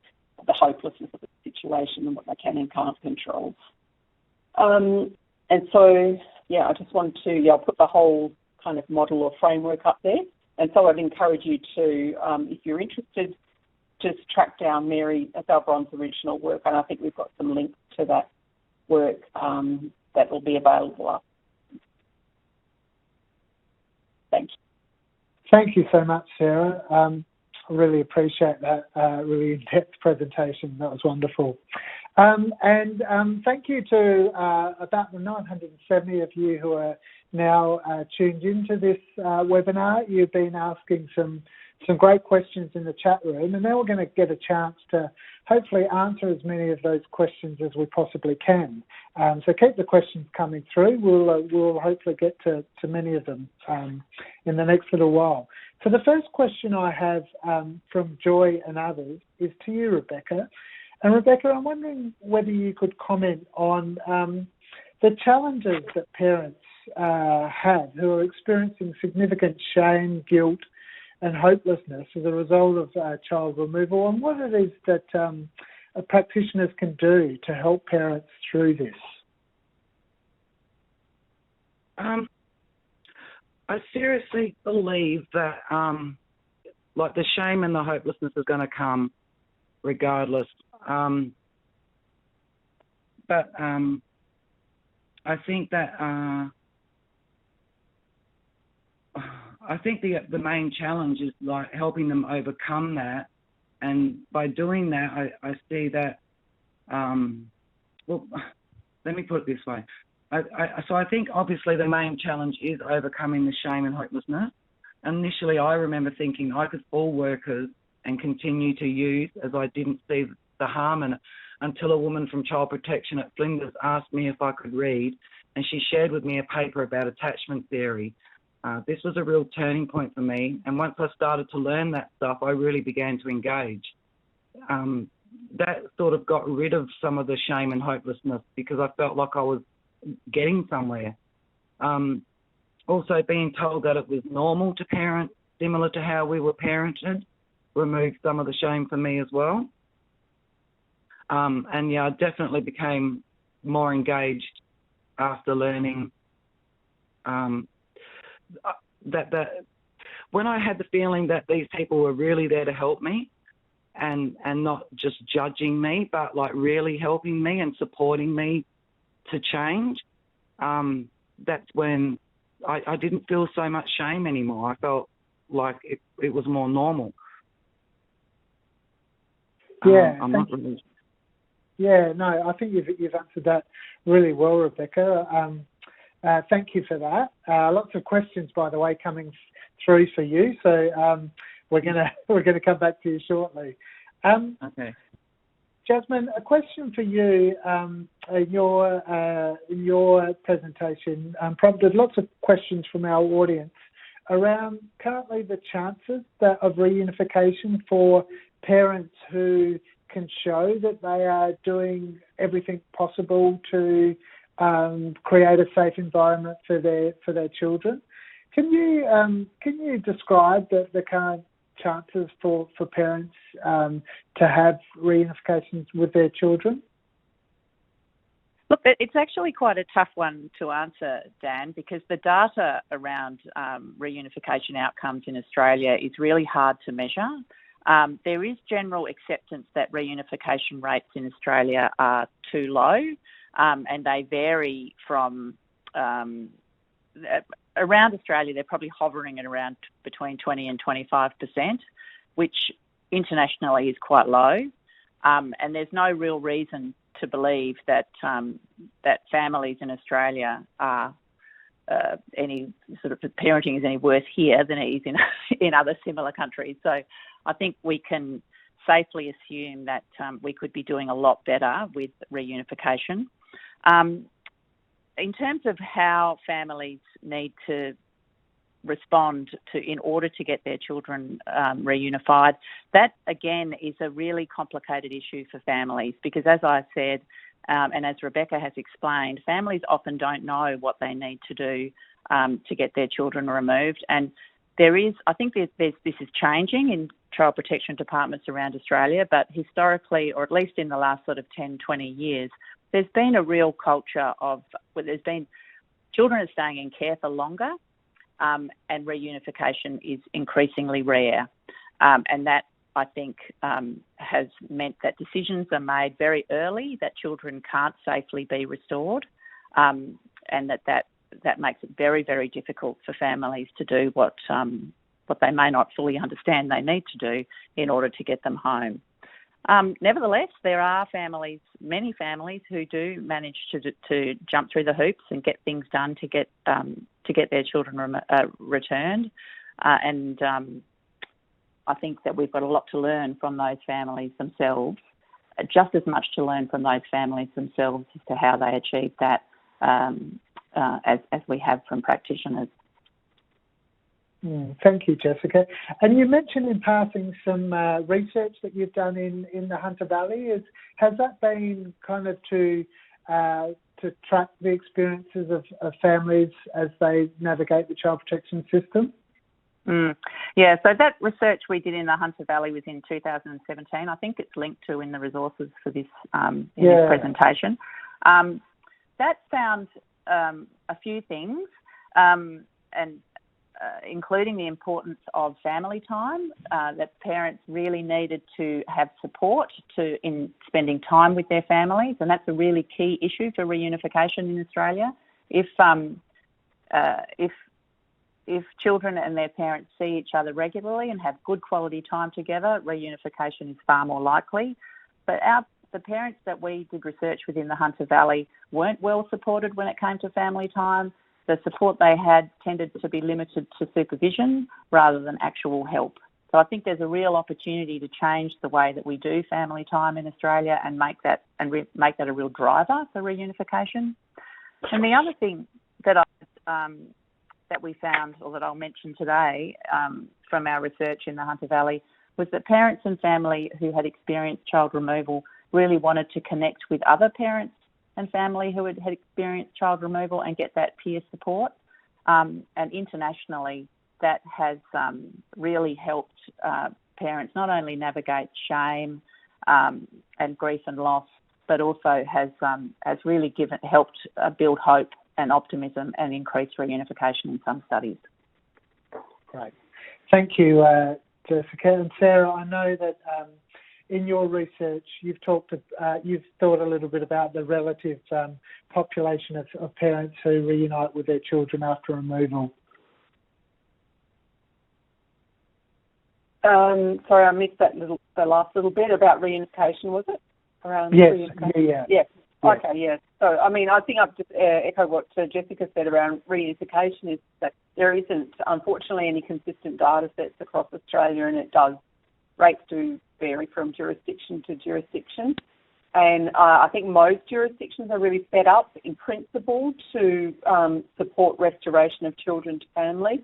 Speaker 4: the hopelessness of the situation and what they can and can't control. And so, I just wanted to, I'll put the whole kind of model or framework up there. And so I'd encourage you to, if you're interested, just track down Mary Balbron's original work. And I think we've got some links to that work that will be available up. Thank you.
Speaker 1: Thank you so much, Sarah. I really appreciate that really in-depth presentation. That was wonderful. And thank you to about the 970 of you who are now tuned into this webinar. You've been asking some great questions in the chat room, and now we're going to get a chance to hopefully answer as many of those questions as we possibly can. So keep the questions coming through. We'll hopefully get to many of them in the next little while. So the first question I have from Joy and others is to you, Rebecca. And Rebecca, I'm wondering whether you could comment on the challenges that parents have who are experiencing significant shame, guilt, and hopelessness as a result of child removal, and what it is that practitioners can do to help parents through this.
Speaker 2: I seriously believe that the shame and the hopelessness is going to come regardless. But I think that the main challenge is helping them overcome that, and by doing that, I see that. Let me put it this way. So I think obviously the main challenge is overcoming the shame and hopelessness. Initially, I remember thinking I could fool workers and continue to use, as I didn't see the harm in it, until a woman from Child Protection at Flinders asked me if I could read, and she shared with me a paper about attachment theory. This was a real turning point for me, and once I started to learn that stuff, I really began to engage. That sort of got rid of some of the shame and hopelessness because I felt like I was getting somewhere. Also, being told that it was normal to parent, similar to how we were parented, removed some of the shame for me as well. I definitely became more engaged after learning that when I had the feeling that these people were really there to help me and not just judging me, but really helping me and supporting me to change, that's when I didn't feel so much shame anymore. I felt like it was more normal.
Speaker 1: Yeah, I think you've answered that really well, Rebecca. Thank you for that. Lots of questions, by the way, coming through for you. So we're gonna come back to you shortly.
Speaker 2: Okay.
Speaker 1: Jasmine, a question for you. Your presentation prompted lots of questions from our audience around currently the chances of reunification for parents who can show that they are doing everything possible to create a safe environment for their children. Can you describe the current chances for parents to have reunifications with their children?
Speaker 3: Look, it's actually quite a tough one to answer, Dan, because the data around reunification outcomes in Australia is really hard to measure. There is general acceptance that reunification rates in Australia are too low, and they vary from around Australia. They're probably hovering at around between 20 and 25%, which internationally is quite low. And there's no real reason to believe that that families in Australia are any sort of parenting is any worse here than it is in other similar countries. So I think we can safely assume that we could be doing a lot better with reunification. In terms of how families need to respond to in order to get their children reunified, that again is a really complicated issue for families because, as I said, and as Rebecca has explained, families often don't know what they need to do to get their children removed. And I think this is changing in child protection departments around Australia, but historically, or at least in the last sort of 10, 20 years, there's been a real culture of where there's been children are staying in care for longer, and reunification is increasingly rare. And that, I think, has meant that decisions are made very early that children can't safely be restored, and that makes it very, very difficult for families to do what they may not fully understand they need to do in order to get them home. Nevertheless, there are many families who do manage to jump through the hoops and get things done to get their children returned, and I think that we've got a lot to learn from those families themselves, just as much to learn from those families themselves as to how they achieve that, as we have from practitioners.
Speaker 1: Thank you, Jessica. And you mentioned in passing some research that you've done in the Hunter Valley. Has that been kind of to track the experiences of families as they navigate the child protection system?
Speaker 3: Yeah, so that research we did in the Hunter Valley was in 2017. I think it's linked to in the resources for this this presentation. That found a few things, and including the importance of family time, that parents really needed to have support in spending time with their families, and that's a really key issue for reunification in Australia. If children and their parents see each other regularly and have good quality time together, reunification is far more likely. But the parents that we did research with in the Hunter Valley weren't well supported when it came to family time. The support they had tended to be limited to supervision rather than actual help. So I think there's a real opportunity to change the way that we do family time in Australia and make that a real driver for reunification. And the other thing that we found, or that I'll mention today, from our research in the Hunter Valley, was that parents and family who had experienced child removal really wanted to connect with other parents and family who had experienced child removal and get that peer support. And internationally, that has really helped parents not only navigate shame and grief and loss, but also has really helped build hope and optimism and increase reunification in some studies.
Speaker 1: Great. Thank you, Jessica. And Sarah, I know that in your research you've thought a little bit about the relative population of parents who reunite with their children after removal.
Speaker 4: Sorry, I missed the last little bit about reunification, was it? Around
Speaker 1: yes,
Speaker 4: reunification? Yeah. Okay, yeah. So, I mean, I think I've just echoed what Jessica said around reunification, is that there isn't, unfortunately, any consistent data sets across Australia, and rates do vary from jurisdiction to jurisdiction. And I think most jurisdictions are really set up in principle to support restoration of children to families,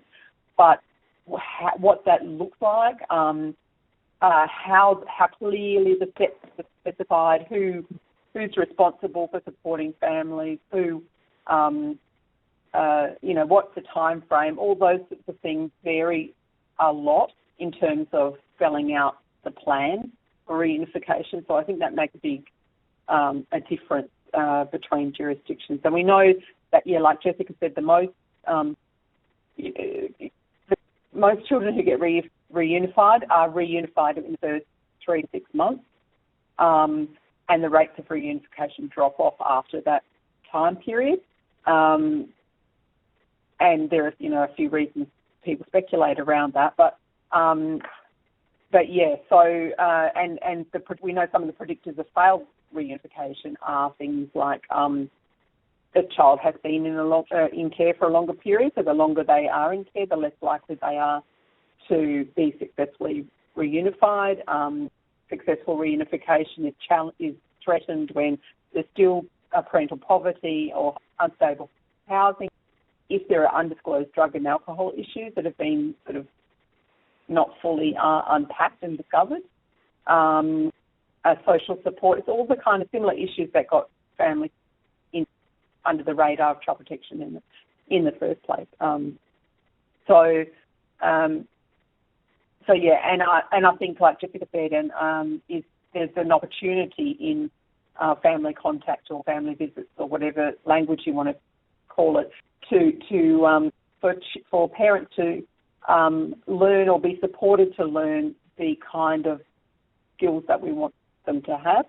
Speaker 4: but what that looks like, how clearly the steps are specified, who's responsible for supporting families, what's the time frame, all those sorts of things vary a lot in terms of spelling out the plan for reunification. So I think that makes a difference between jurisdictions. And we know that, like Jessica said, the most children who get reunified are reunified in the first 3 to 6 months, and the rates of reunification drop off after that time period. And there are, a few reasons people speculate around that, but yeah. So we know some of the predictors of failed reunification are things like the child has been in care for a longer period. So the longer they are in care, the less likely they are to be successfully reunified. Successful reunification is threatened when there's still parental poverty or unstable housing. If there are undisclosed drug and alcohol issues that have been sort of not fully unpacked and discovered. Social support, it's all the kind of similar issues that got families under the radar of child protection in the first place. So yeah, and I think, like Jessica said, there's an opportunity in family contact or family visits or whatever language you want to call it for parents to learn or be supported to learn the kind of skills that we want them to have.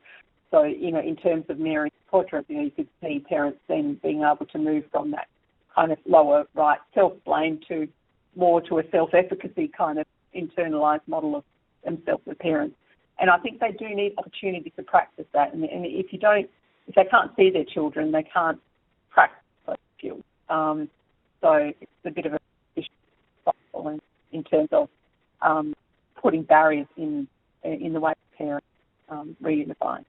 Speaker 4: So, in terms of mirroring portrait, you could see parents then being able to move from that kind of lower right self-blame to more to a self-efficacy kind of internalised model of themselves as parents. And I think they do need opportunity to practice that. And if they can't see their children, they can't practice those skills. So it's a bit of a issue in terms of putting barriers in the way of parents reunifying.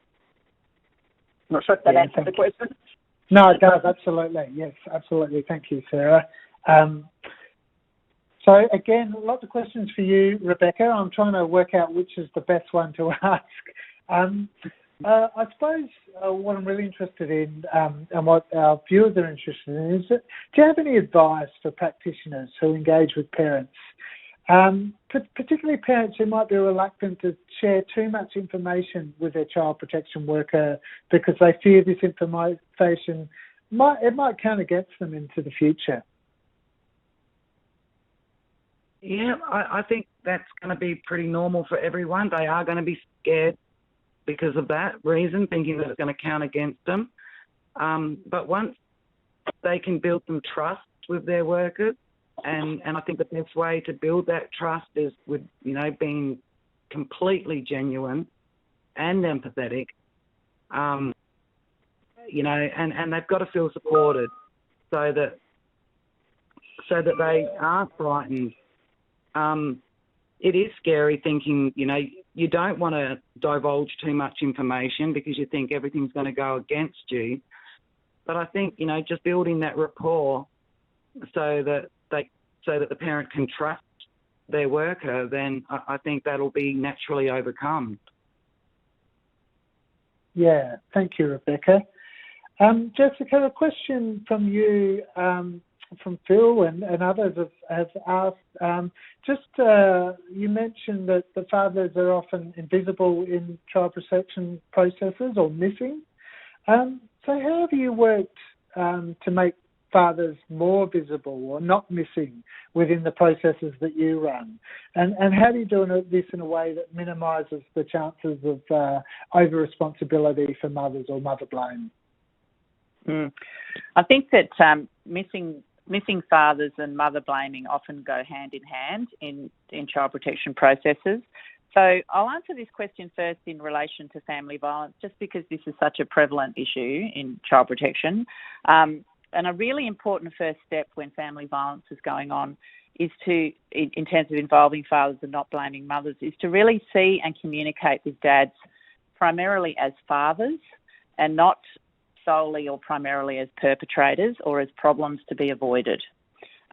Speaker 4: I'm not sure if that answers the question.
Speaker 1: No, it does, absolutely. Yes, absolutely. Thank you, Sarah. So, again, lots of questions for you, Rebecca. I'm trying to work out which is the best one to ask. I suppose what I'm really interested in and what our viewers are interested in is, do you have any advice for practitioners who engage with parents, particularly parents who might be reluctant to share too much information with their child protection worker because they fear this information might count against them into the future?
Speaker 2: Yeah, I think that's going to be pretty normal for everyone. They are going to be scared because of that reason, thinking that it's going to count against them. But once they can build some trust with their workers, and I think the best way to build that trust is with, being completely genuine and empathetic, and they've got to feel supported so that they aren't frightened. It is scary thinking, you don't want to divulge too much information because you think everything's going to go against you. But I think, just building that rapport so that the parent can trust their worker, then I think that'll be naturally overcome. Yeah, thank you, Rebecca. Jessica, a question from you, from Phil and others have asked, you mentioned that the fathers are often invisible in child protection processes or missing. So how have you worked to make fathers more visible or not missing within the processes that you run? And how do you do this in a way that minimises the chances of over-responsibility for mothers or mother blame?
Speaker 3: I think that missing fathers and mother blaming often go hand in hand in child protection processes. So I'll answer this question first in relation to family violence, just because this is such a prevalent issue in child protection. And a really important first step when family violence is going on is in terms of involving fathers and not blaming mothers, is to really see and communicate with dads primarily as fathers and not solely or primarily as perpetrators or as problems to be avoided.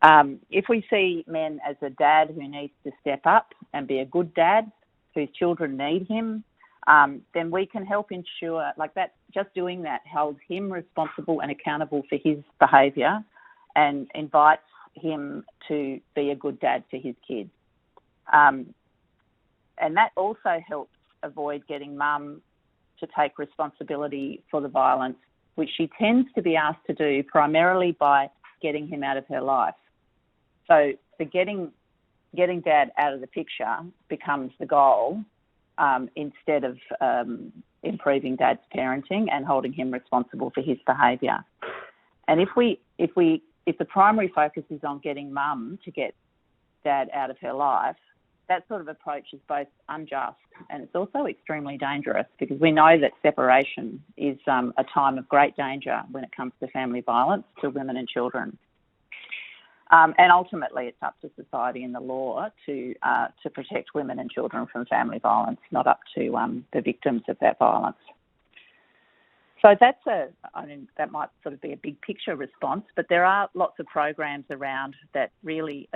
Speaker 3: If we see men as a dad who needs to step up and be a good dad, whose children need him, then we can help ensure, that, just doing that holds him responsible and accountable for his behaviour and invites him to be a good dad for his kids. And that also helps avoid getting mum to take responsibility for the violence which she tends to be asked to do primarily by getting him out of her life. So the getting Dad out of the picture becomes the goal, instead of improving Dad's parenting and holding him responsible for his behaviour. And if the primary focus is on getting Mum to get Dad out of her life, that sort of approach is both unjust and it's also extremely dangerous, because we know that separation is a time of great danger when it comes to family violence to women and children. And ultimately, it's up to society and the law to protect women and children from family violence, not up to the victims of that violence. So that might sort of be a big picture response, but there are lots of programs around that really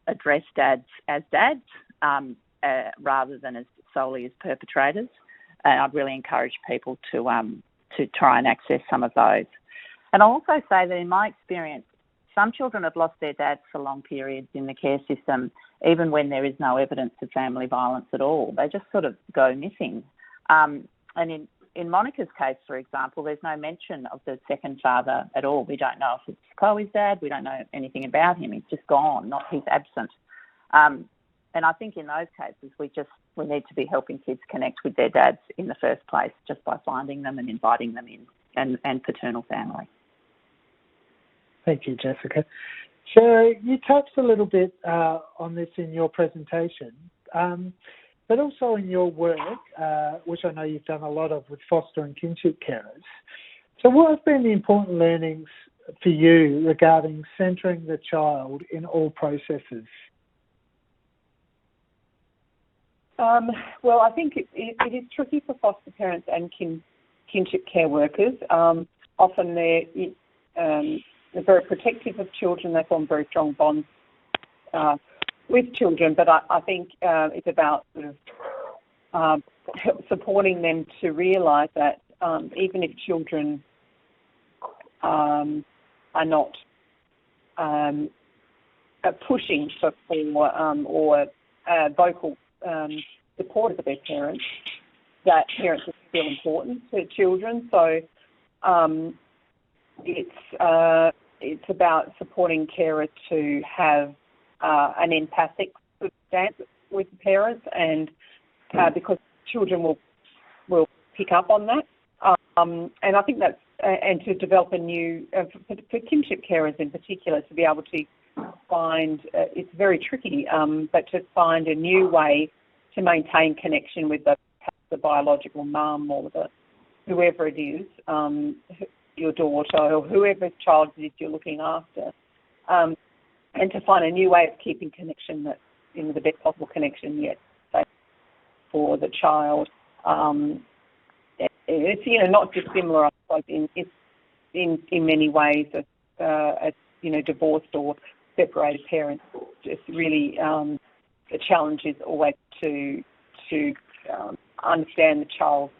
Speaker 3: address dads as dads rather than as solely as perpetrators. And I'd really encourage people to try and access some of those. And I'll also say that in my experience, some children have lost their dads for long periods in the care system, even when there is no evidence of family violence at all. They just sort of go missing. And in Monica's case, for example, there's no mention of the second father at all. We don't know if it's Chloe's dad. We don't know anything about him. He's just gone, he's absent. And I think in those cases, we need to be helping kids connect with their dads in the first place, just by finding them and inviting them in, and paternal family.
Speaker 1: Thank you, Jessica. Sara, you touched a little bit on this in your presentation, but also in your work, which I know you've done a lot of with foster and kinship carers. So what have been the important learnings for you regarding centering the child in all processes?
Speaker 4: Well, I think it is tricky for foster parents and kinship care workers. Often they're very protective of children. They form very strong bonds with children, but I think it's about sort of supporting them to realise that even if children are not pushing for or vocal support of their parents, that parents are still important to children. So it's about supporting carers to have an empathic stance with parents, and because children will pick up on that. And I think that's and to develop a new for kinship carers in particular, to be able to find it's very tricky, but to find a new way to maintain connection with the biological mum or whoever it is, your daughter or whoever child it is you're looking after, and to find a new way of keeping connection that the best possible connection yet safe for the child. It's not dissimilar, I suppose, in many ways as divorced or separated parents. Just really the challenge is always to understand the child's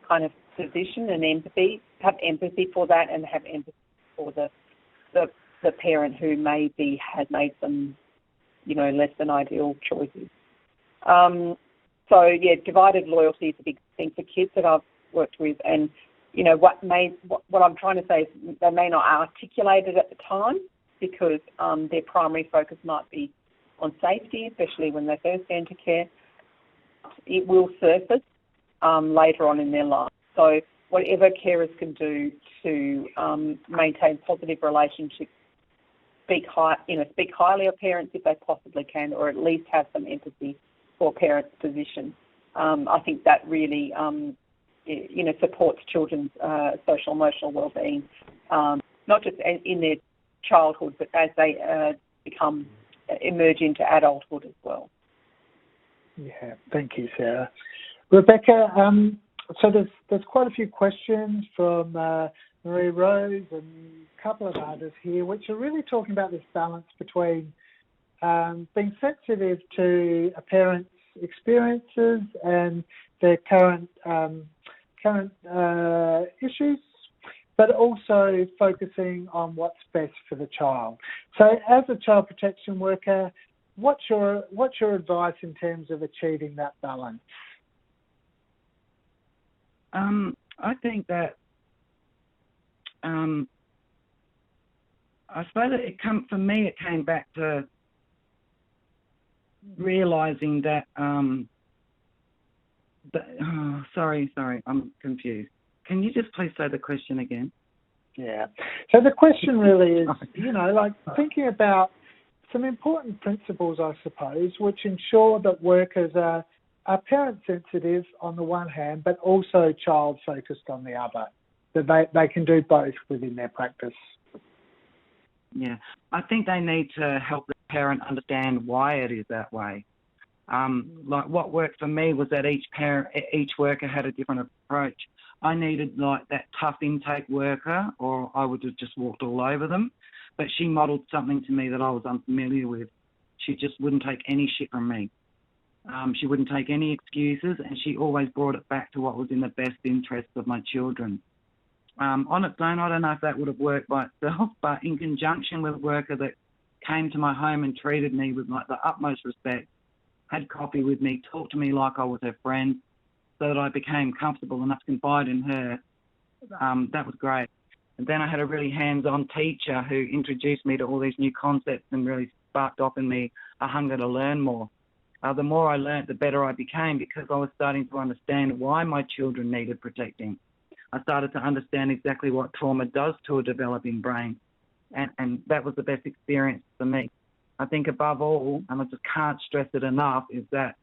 Speaker 4: kind of position and empathy, have empathy for that, and have empathy for the parent who maybe has made some less than ideal choices. Divided loyalty is a big thing for kids that I've worked with, and what I'm trying to say is they may not articulate it at the time because their primary focus might be on safety, especially when they first enter care. It will surface later on in their life. So whatever carers can do to maintain positive relationships, speak highly of parents if they possibly can, or at least have some empathy for parents' position. I think that really supports children's social emotional well-being, not just in their childhood, but as they emerge into adulthood as well.
Speaker 1: Yeah, thank you, Sara. Rebecca, so there's quite a few questions from Marie Rose and a couple of others here, which are really talking about this balance between being sensitive to a parent's experiences and their current issues, but also focusing on what's best for the child. So as a child protection worker, what's your advice in terms of achieving that balance?
Speaker 2: I think that I suppose for me, it came back to realising that, sorry, I'm confused. Can you just please say the question again?
Speaker 1: Yeah. So the question really is, like thinking about some important principles, I suppose, which ensure that workers are parent-sensitive on the one hand, but also child-focused on the other, that they can do both within their practice.
Speaker 2: Yeah, I think they need to help the parent understand why it is that way. Like what worked for me was that each worker had a different approach. I needed like that tough intake worker, or I would have just walked all over them. But she modelled something to me that I was unfamiliar with. She just wouldn't take any shit from me. She wouldn't take any excuses, and she always brought it back to what was in the best interests of my children. On its own, I don't know if that would have worked by itself, but in conjunction with a worker that came to my home and treated me with like the utmost respect, had coffee with me, talked to me like I was her friend, so that I became comfortable enough to confide in her, that was great. And then I had a really hands-on teacher who introduced me to all these new concepts and really sparked off in me a hunger to learn more. The more I learnt, the better I became, because I was starting to understand why my children needed protecting. I started to understand exactly what trauma does to a developing brain, and that was the best experience for me. I think above all, and I just can't stress it enough, is that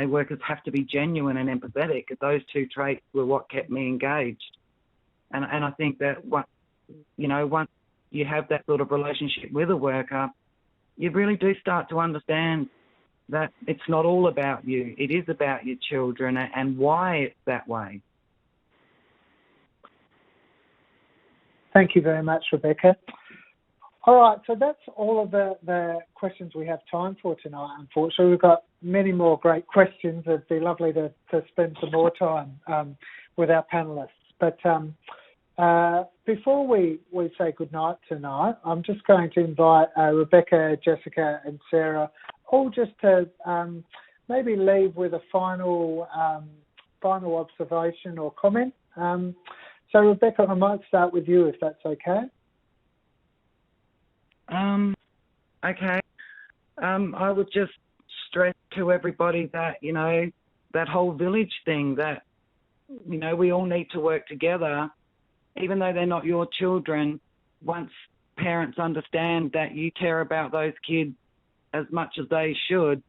Speaker 2: workers have to be genuine and empathetic. Those two traits were what kept me engaged. And I think that once you have that sort of relationship with a worker, you really do start to understand that it's not all about you. It is about your children and why it's that way.
Speaker 1: Thank you very much, Rebecca. All right, so that's all of the questions we have time for tonight, unfortunately. We've got many more great questions. It'd be lovely to spend some more time with our panellists. But before we say goodnight tonight, I'm just going to invite Rebecca, Jessica and Sarah all just to maybe leave with a final observation or comment. So Rebecca, I might start with you if that's okay.
Speaker 2: Okay. I would just stress to everybody that, that whole village thing, that, we all need to work together, even though they're not your children. Once parents understand that you care about those kids as much as they should,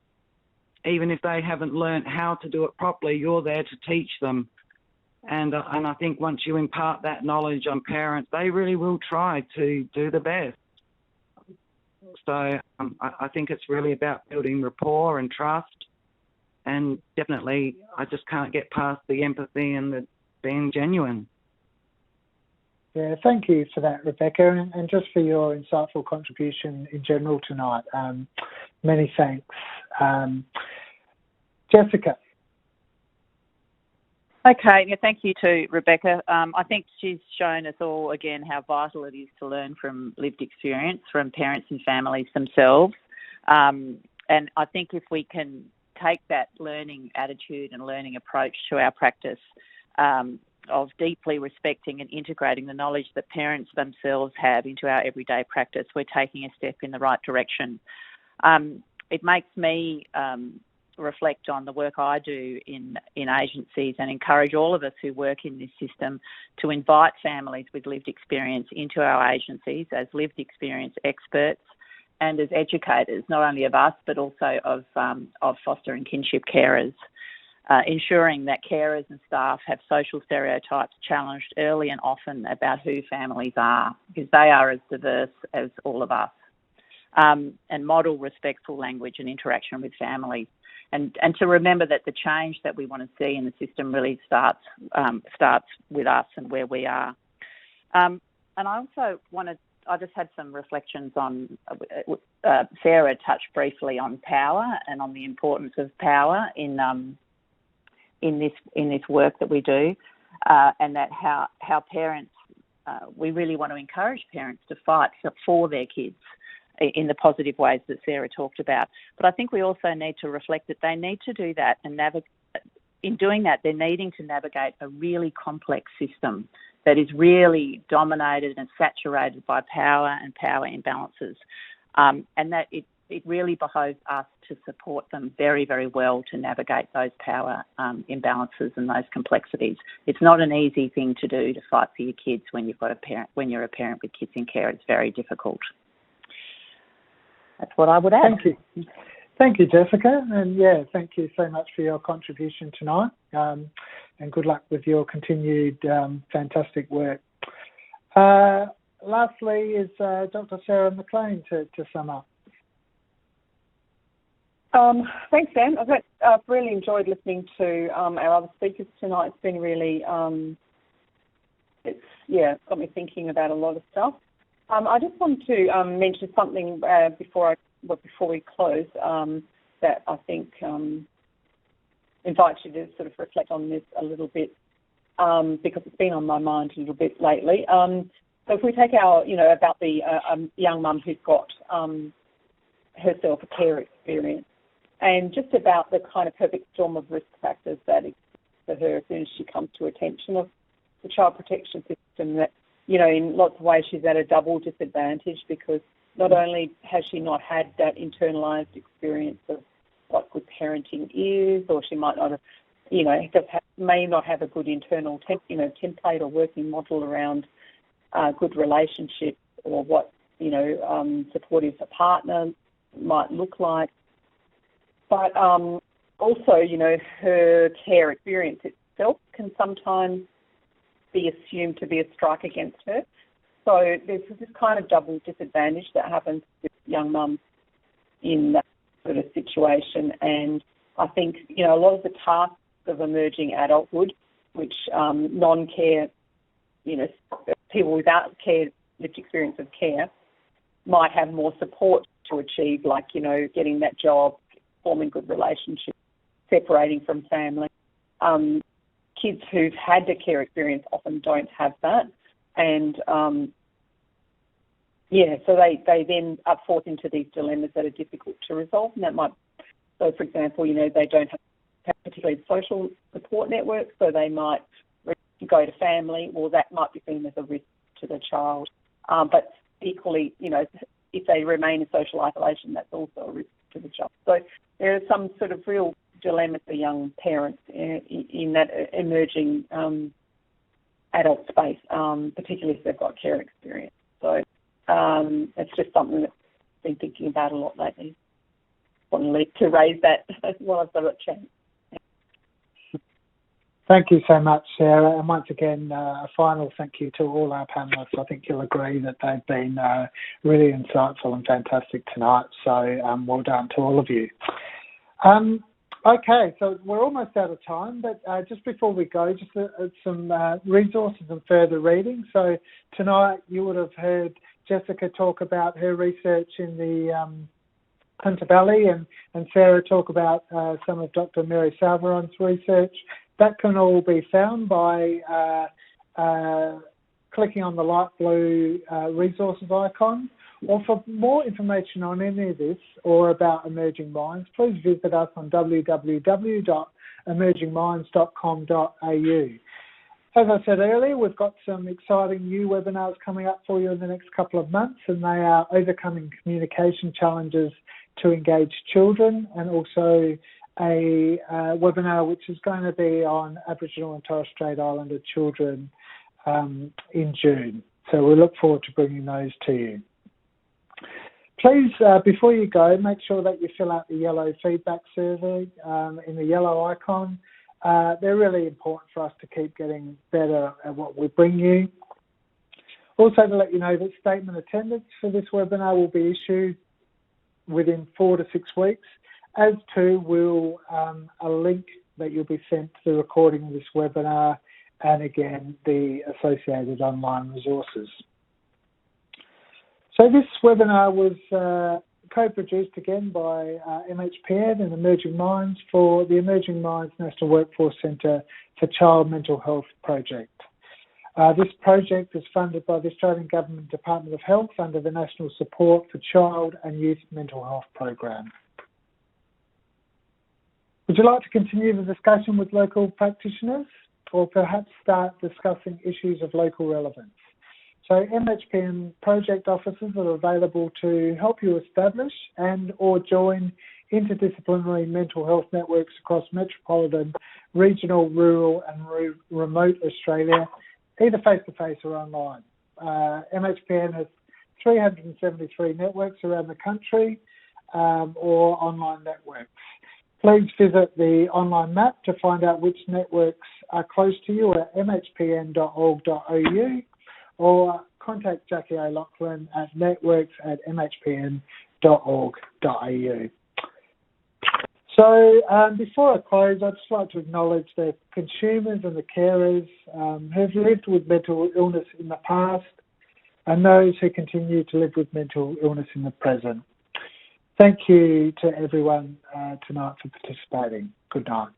Speaker 2: even if they haven't learnt how to do it properly, you're there to teach them. And I think once you impart that knowledge on parents, they really will try to do the best. So I think it's really about building rapport and trust. And definitely, I just can't get past the empathy and the being genuine.
Speaker 1: Yeah, thank you for that, Rebecca, and just for your insightful contribution in general tonight. Many thanks. Jessica.
Speaker 3: Okay, yeah, thank you to Rebecca. I think she's shown us all again how vital it is to learn from lived experience from parents and families themselves. And I think if we can take that learning attitude and learning approach to our practice of deeply respecting and integrating the knowledge that parents themselves have into our everyday practice, we're taking a step in the right direction. It makes me reflect on the work I do in agencies and encourage all of us who work in this system to invite families with lived experience into our agencies as lived experience experts and as educators, not only of us but also of foster and kinship carers, ensuring that carers and staff have social stereotypes challenged early and often about who families are, because they are as diverse as all of us, and model respectful language and interaction with families. And to remember that the change that we want to see in the system really starts with us and where we are. And I also I just had some reflections on, Sarah touched briefly on power and on the importance of power in this work that we do, and that how parents, we really want to encourage parents to fight for their kids in the positive ways that Sarah talked about. But I think we also need to reflect that they need to do that and in doing that, they're needing to navigate a really complex system that is really dominated and saturated by power and power imbalances, and that it really behoves us to support them very, very well to navigate those power imbalances and those complexities. It's not an easy thing to do, to fight for your kids when you've got a parent. When you're a parent with kids in care, it's very difficult. That's what I would add.
Speaker 1: Thank you, Jessica, and thank you so much for your contribution tonight, and good luck with your continued fantastic work. Lastly is Dr. Sara McLean to sum up.
Speaker 4: Thanks, Dan. I've really enjoyed listening to our other speakers tonight. It's been really, got me thinking about a lot of stuff. I just want to mention something before we close that I think invites you to sort of reflect on this a little bit because it's been on my mind a little bit lately. So if we take about the young mum who's got herself a care experience, and just about the kind of perfect storm of risk factors that exist for her as soon as she comes to attention of the child protection system, that, in lots of ways she's at a double disadvantage because not only has she not had that internalised experience of what good parenting is, or she might not have, may not have a good internal template or working model around good relationships or what, supportive a partner might look like. But also, her care experience itself can sometimes be assumed to be a strike against her. So there's this kind of double disadvantage that happens with young mums in that sort of situation. And I think, a lot of the tasks of emerging adulthood, which non-care, people without care, lived experience of care, might have more support to achieve, like, getting that job, forming good relationships, separating from family. Kids who've had the care experience often don't have that. And, so they then are forced into these dilemmas that are difficult to resolve. And that might, so for example, they don't have particularly social support networks, so they might go to family. Well, that might be seen as a risk to the child. But equally, if they remain in social isolation, that's also a risk to the child. So there are some sort of real dilemmas for young parents in that emerging adult space, particularly if they've got care experience. So it's just something that I've been thinking about a lot lately. I want to raise that while I've got a chance.
Speaker 1: Thank you so much, Sarah. And once again, a final thank you to all our panellists. I think you'll agree that they've been really insightful and fantastic tonight. So well done to all of you. Okay, so we're almost out of time, but just before we go, just some resources and further reading. So tonight you would have heard Jessica talk about her research in the Hunter Valley and Sarah talk about some of Dr. Mary Salveron's research. That can all be found by clicking on the light blue resources icon. Or for more information on any of this or about Emerging Minds, please visit us on www.emergingminds.com.au. As I said earlier, we've got some exciting new webinars coming up for you in the next couple of months, and they are Overcoming Communication Challenges to Engage Children, and also a webinar which is going to be on Aboriginal and Torres Strait Islander children in June. So we look forward to bringing those to you. Please, before you go, make sure that you fill out the yellow feedback survey in the yellow icon. They're really important for us to keep getting better at what we bring you. Also, to let you know that statement attendance for this webinar will be issued within 4 to 6 weeks, as too will a link that you'll be sent to the recording of this webinar and, again, the associated online resources. So this webinar was co-produced again by MHPN and Emerging Minds for the Emerging Minds National Workforce Centre for Child Mental Health project. This project is funded by the Australian Government Department of Health under the National Support for Child and Youth Mental Health program. Would you like to continue the discussion with local practitioners, or perhaps start discussing issues of local relevance? So MHPN project officers are available to help you establish and or join interdisciplinary mental health networks across metropolitan, regional, rural and remote Australia, either face-to-face or online. MHPN has 373 networks around the country or online networks. Please visit the online map to find out which networks are close to you at mhpn.org.au or contact Jackie O'Loughlin at networks@mhpn.org.au. So before I close, I'd just like to acknowledge the consumers and the carers who've lived with mental illness in the past and those who continue to live with mental illness in the present. Thank you to everyone tonight for participating. Good night.